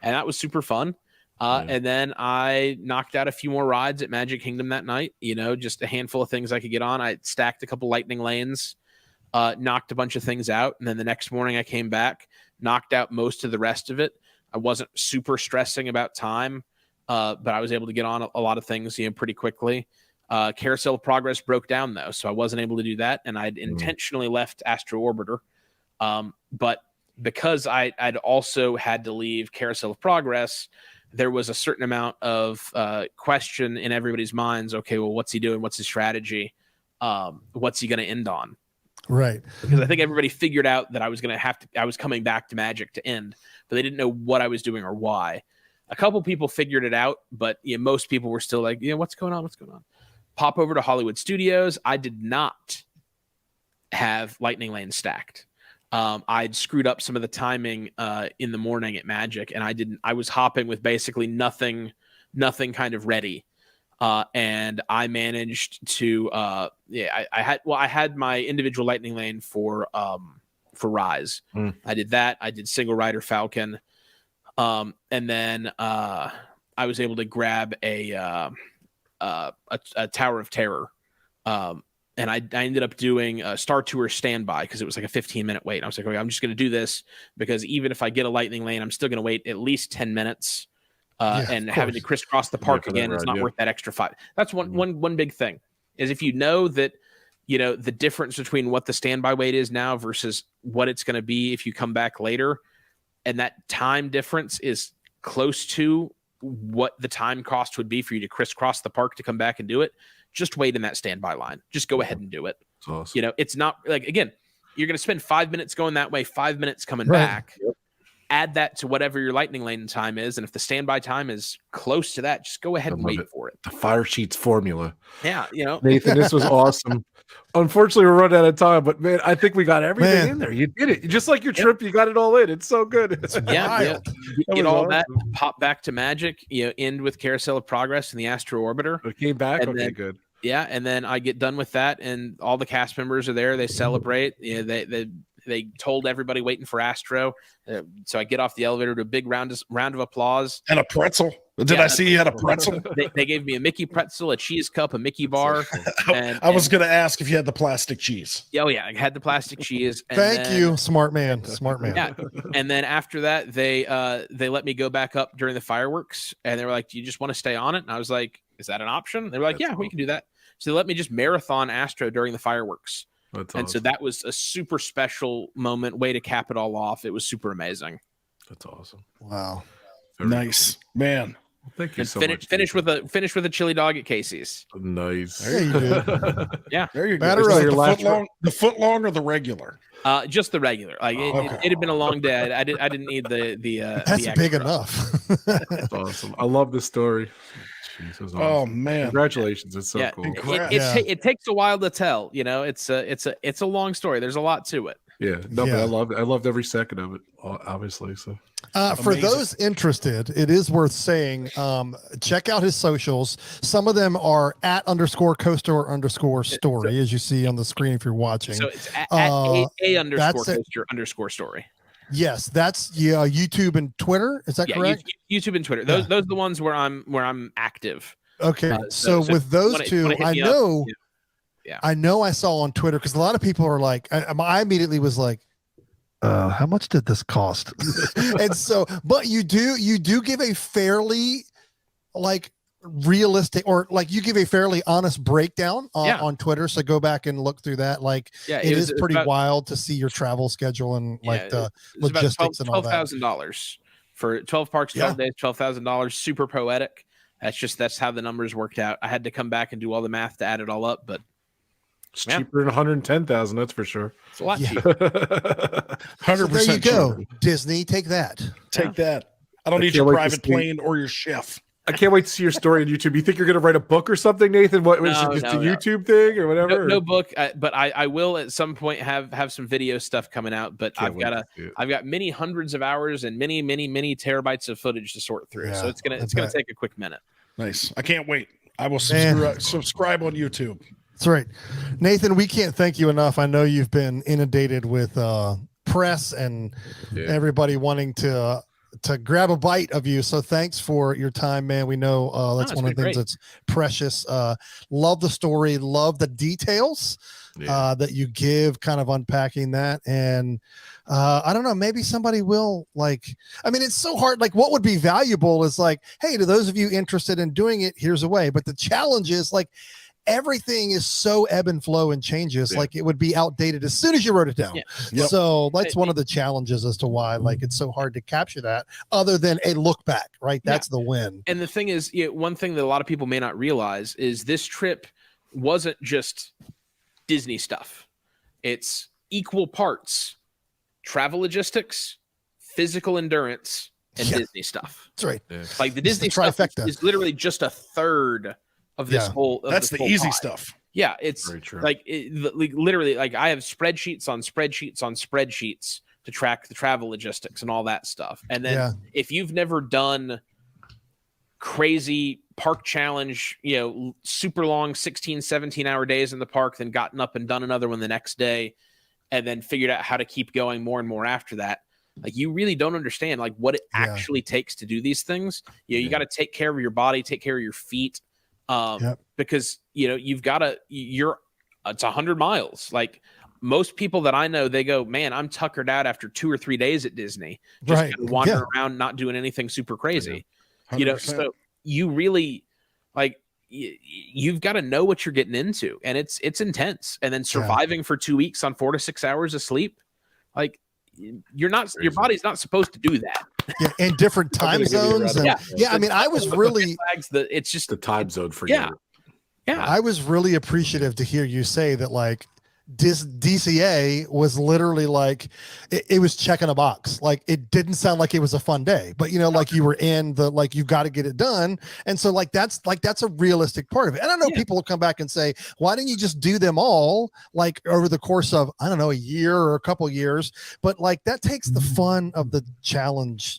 Speaker 4: And that was super fun. And then I knocked out a few more rides at Magic Kingdom that night, just a handful of things I could get on. I stacked a couple lightning lanes, knocked a bunch of things out. And then the next morning I came back, knocked out most of the rest of it. I wasn't super stressing about time, but I was able to get on a lot of things, pretty quickly. Carousel of Progress broke down though, so I wasn't able to do that. And I'd intentionally left Astro Orbiter. But because I'd also had to leave Carousel of Progress, there was a certain amount of question in everybody's minds. Okay, well, what's he doing? What's his strategy? What's he going to end on?
Speaker 3: Right.
Speaker 4: Because I think everybody figured out that I was coming back to Magic to end, but they didn't know what I was doing or why. A couple people figured it out, but most people were still like, what's going on? What's going on? Pop over to Hollywood Studios. I did not have Lightning Lane stacked. I'd screwed up some of the timing in the morning at Magic, and I was hopping with basically nothing kind of ready. And I managed to I had my individual Lightning Lane for Rise. I did that. I did single rider Falcon. And then I was able to grab a Tower of Terror. And I ended up doing a Star Tour standby because it was like a 15-minute wait. I was like, okay, I'm just going to do this because even if I get a Lightning Lane, I'm still going to wait at least 10 minutes. And having to crisscross the park again is not worth that extra 5. That's one big thing is if you know that, the difference between what the standby wait is now versus what it's going to be if you come back later, and that time difference is close to what the time cost would be for you to crisscross the park to come back and do it. Just wait in that standby line. Just go ahead and do it.
Speaker 2: That's awesome.
Speaker 4: It's not like, again, you're going to spend 5 minutes going that way, 5 minutes coming back. Yep. Add that to whatever your Lightning Lane time is. And if the standby time is close to that, just go ahead and wait for it.
Speaker 2: The Firesheets formula.
Speaker 4: Yeah.
Speaker 2: Nathan, this was awesome. Unfortunately, we're running out of time, but man, I think we got everything in there. You did it. Just like your trip, you got it all in. It's so good.
Speaker 4: Get all awesome. That, pop back to Magic, end with Carousel of Progress and the Astro Orbiter.
Speaker 2: It came back.
Speaker 4: And
Speaker 2: okay,
Speaker 4: then,
Speaker 2: good.
Speaker 4: Yeah. And then I get done with that and all the cast members are there. They celebrate. They told everybody waiting for Astro. So I get off the elevator to a big round of applause.
Speaker 1: And a pretzel. Did I see you had a pretzel?
Speaker 4: They gave me a Mickey pretzel, a cheese cup, a Mickey bar.
Speaker 1: I was going to ask if you had the plastic cheese.
Speaker 4: Oh, yeah. I had the plastic cheese. And
Speaker 3: Thank you. Smart man. Smart man.
Speaker 4: Yeah. And then after that, they let me go back up during the fireworks. And they were like, do you just want to stay on it? And I was like, is that an option? They were like, we can do that. So they let me just marathon Astro during the fireworks.
Speaker 2: That's
Speaker 4: and
Speaker 2: awesome.
Speaker 4: So that was a super special moment, way to cap it all off. It was super amazing.
Speaker 2: That's awesome.
Speaker 3: Wow.
Speaker 1: Very nice, cool. Man.
Speaker 2: Thank you so
Speaker 4: much. Finish with a chili dog at Casey's.
Speaker 2: Nice.
Speaker 3: There you go.
Speaker 4: Yeah.
Speaker 1: There you go. The foot long or the regular?
Speaker 4: Just the regular. Like it had been a long day. I didn't need the
Speaker 3: That's
Speaker 4: the
Speaker 3: big enough.
Speaker 2: That's awesome. I love this story. Jeez, that was
Speaker 1: Oh
Speaker 2: awesome.
Speaker 1: man,
Speaker 2: Congratulations! It's so cool.
Speaker 4: It takes a while to tell. You know, it's a long story. There's a lot to it.
Speaker 2: Yeah, no, but I loved every second of it, obviously. So,
Speaker 3: for those interested, it is worth saying, check out his socials. Some of them are @_coaster_story, as you see on the screen if you're watching.
Speaker 4: So it's @_coaster_story.
Speaker 3: Yes, that's YouTube and Twitter. Is that correct?
Speaker 4: YouTube and Twitter. Those are the ones where I'm active.
Speaker 3: Okay, so with those two, I know. Yeah. I know I saw on Twitter because a lot of people are like, I immediately was like, how much did this cost? And so, but you do give a fairly like realistic, or like you give a fairly honest breakdown on Twitter. So go back and look through that. Like it is pretty wild to see your travel schedule and like the logistics and all that.
Speaker 4: $12,000 for 12 parks, 12 days, $12,000. Super poetic. That's how the numbers worked out. I had to come back and do all the math to add it all up, but
Speaker 2: it's cheaper than 110,000. That's for sure.
Speaker 4: It's a lot cheaper.
Speaker 1: 100%.
Speaker 3: So there you go, cheaper. Disney. Take that.
Speaker 1: Take that. I don't need your private plane or your chef.
Speaker 2: I can't wait to see your story on YouTube. You think you're going to write a book or something, Nathan? What is it? Just a YouTube thing or whatever?
Speaker 4: No book, but I will at some point have some video stuff coming out. But I've got many hundreds of hours and many terabytes of footage to sort through. So it's gonna take a quick minute.
Speaker 1: Nice. I can't wait. I will subscribe on YouTube.
Speaker 3: That's right. Nathan, we can't thank you enough. I know you've been inundated with press and everybody wanting to grab a bite of you. So thanks for your time, man. We know that's one of the things that's precious. Love the story. Love the details that you give, kind of unpacking that. And I don't know, maybe somebody will it's so hard. Like what would be valuable is like, hey, to those of you interested in doing it, here's a way. But the challenge is like, everything is so ebb and flow and changes. Like it would be outdated as soon as you wrote it down. So that's one of the challenges as to why like it's so hard to capture that other than a look back, right? That's the win.
Speaker 4: And the thing is, one thing that a lot of people may not realize is this trip wasn't just Disney stuff. It's equal parts travel logistics, physical endurance, and Disney stuff.
Speaker 3: That's right.
Speaker 4: Like the Disney stuff is literally just a third of this whole.
Speaker 1: That's the easy stuff.
Speaker 4: Yeah, it's like literally like I have spreadsheets on spreadsheets on spreadsheets to track the travel logistics and all that stuff. And then if you've never done crazy park challenge, super long 16, 17-hour days in the park, then gotten up and done another one the next day, and then figured out how to keep going more and more after that, like you really don't understand like what it actually takes to do these things. You got to take care of your body, take care of your feet. Because you've got it's 100 miles. Like most people that I know, they go, man, I'm tuckered out after 2 or 3 days at Disney, just kind of wandering around, not doing anything super crazy.
Speaker 1: 100%.
Speaker 4: So you really like you've got to know what you're getting into, and it's intense. And then surviving for 2 weeks on 4 to 6 hours of sleep, like your body's not supposed to do that.
Speaker 3: In different time zones. And, I mean, I was really
Speaker 4: it's just
Speaker 2: the time zone for you.
Speaker 4: Yeah.
Speaker 3: I was really appreciative to hear you say that like DCA was literally like it was checking a box. Like it didn't sound like it was a fun day, but like you were in the like you've got to get it done. And so that's a realistic part of it. And I know people will come back and say, why didn't you just do them all like over the course of I don't know a year or a couple years? But like that takes the fun of the challenge.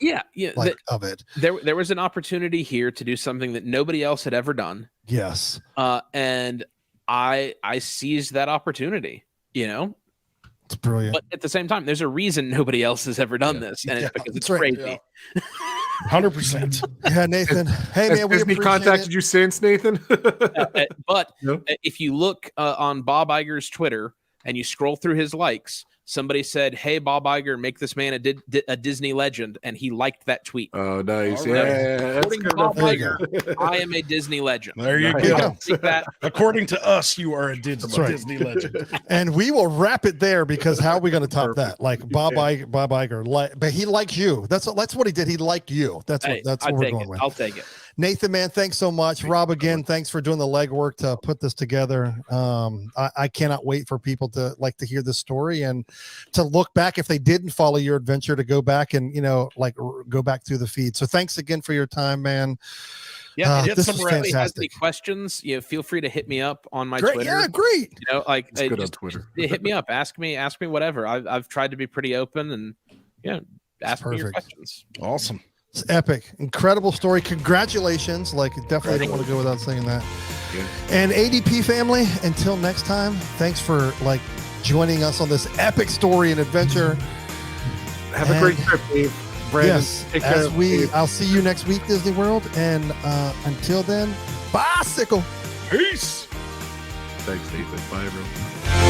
Speaker 3: Of it.
Speaker 4: There was an opportunity here to do something that nobody else had ever done.
Speaker 3: Yes.
Speaker 4: And I seized that opportunity,
Speaker 3: It's brilliant.
Speaker 4: But at the same time, there's a reason nobody else has ever done this, and it's because it's crazy.
Speaker 1: 100%.
Speaker 3: Yeah, Nathan. Hey, man,
Speaker 2: Disney contacted you since, Nathan?
Speaker 4: But if you look on Bob Iger's Twitter and you scroll through his likes, somebody said, "Hey, Bob Iger, make this man a Disney legend," and he liked that tweet.
Speaker 2: Oh, nice.
Speaker 4: According to Bob Iger, I am a Disney legend.
Speaker 1: There you go. According to us, you are a Disney legend.
Speaker 3: And we will wrap it there because how are we going to top that? Like Bob Iger, but he likes you. That's what he did. He liked you. That's what we're going with.
Speaker 4: I'll take it.
Speaker 3: Nathan, man, thanks so much. Rob, again, thanks for doing the legwork to put this together. I cannot wait for people to hear this story and to look back, if they didn't follow your adventure, to go back and, go back through the feed. So thanks again for your time, man.
Speaker 4: Yeah,
Speaker 3: this
Speaker 4: if
Speaker 3: was
Speaker 4: anybody has any
Speaker 3: fantastic.
Speaker 4: questions, feel free to hit me up on my
Speaker 3: Great.
Speaker 4: Twitter.
Speaker 3: Yeah, great.
Speaker 2: It's good on Twitter.
Speaker 4: Hit me up. Ask me whatever. I've tried to be pretty open and ask me your questions.
Speaker 1: Awesome.
Speaker 3: It's epic. Incredible story. Congratulations. Definitely don't want to go without saying that.
Speaker 2: Yeah.
Speaker 3: And ADP family, until next time, thanks for joining us on this epic story and adventure.
Speaker 2: Have a great trip, Dave. Brandon,
Speaker 3: yes,
Speaker 2: take care.
Speaker 3: I'll see you next week, Disney World. And until then, bicycle.
Speaker 1: Peace.
Speaker 2: Thanks, Nathan. Bye, everyone.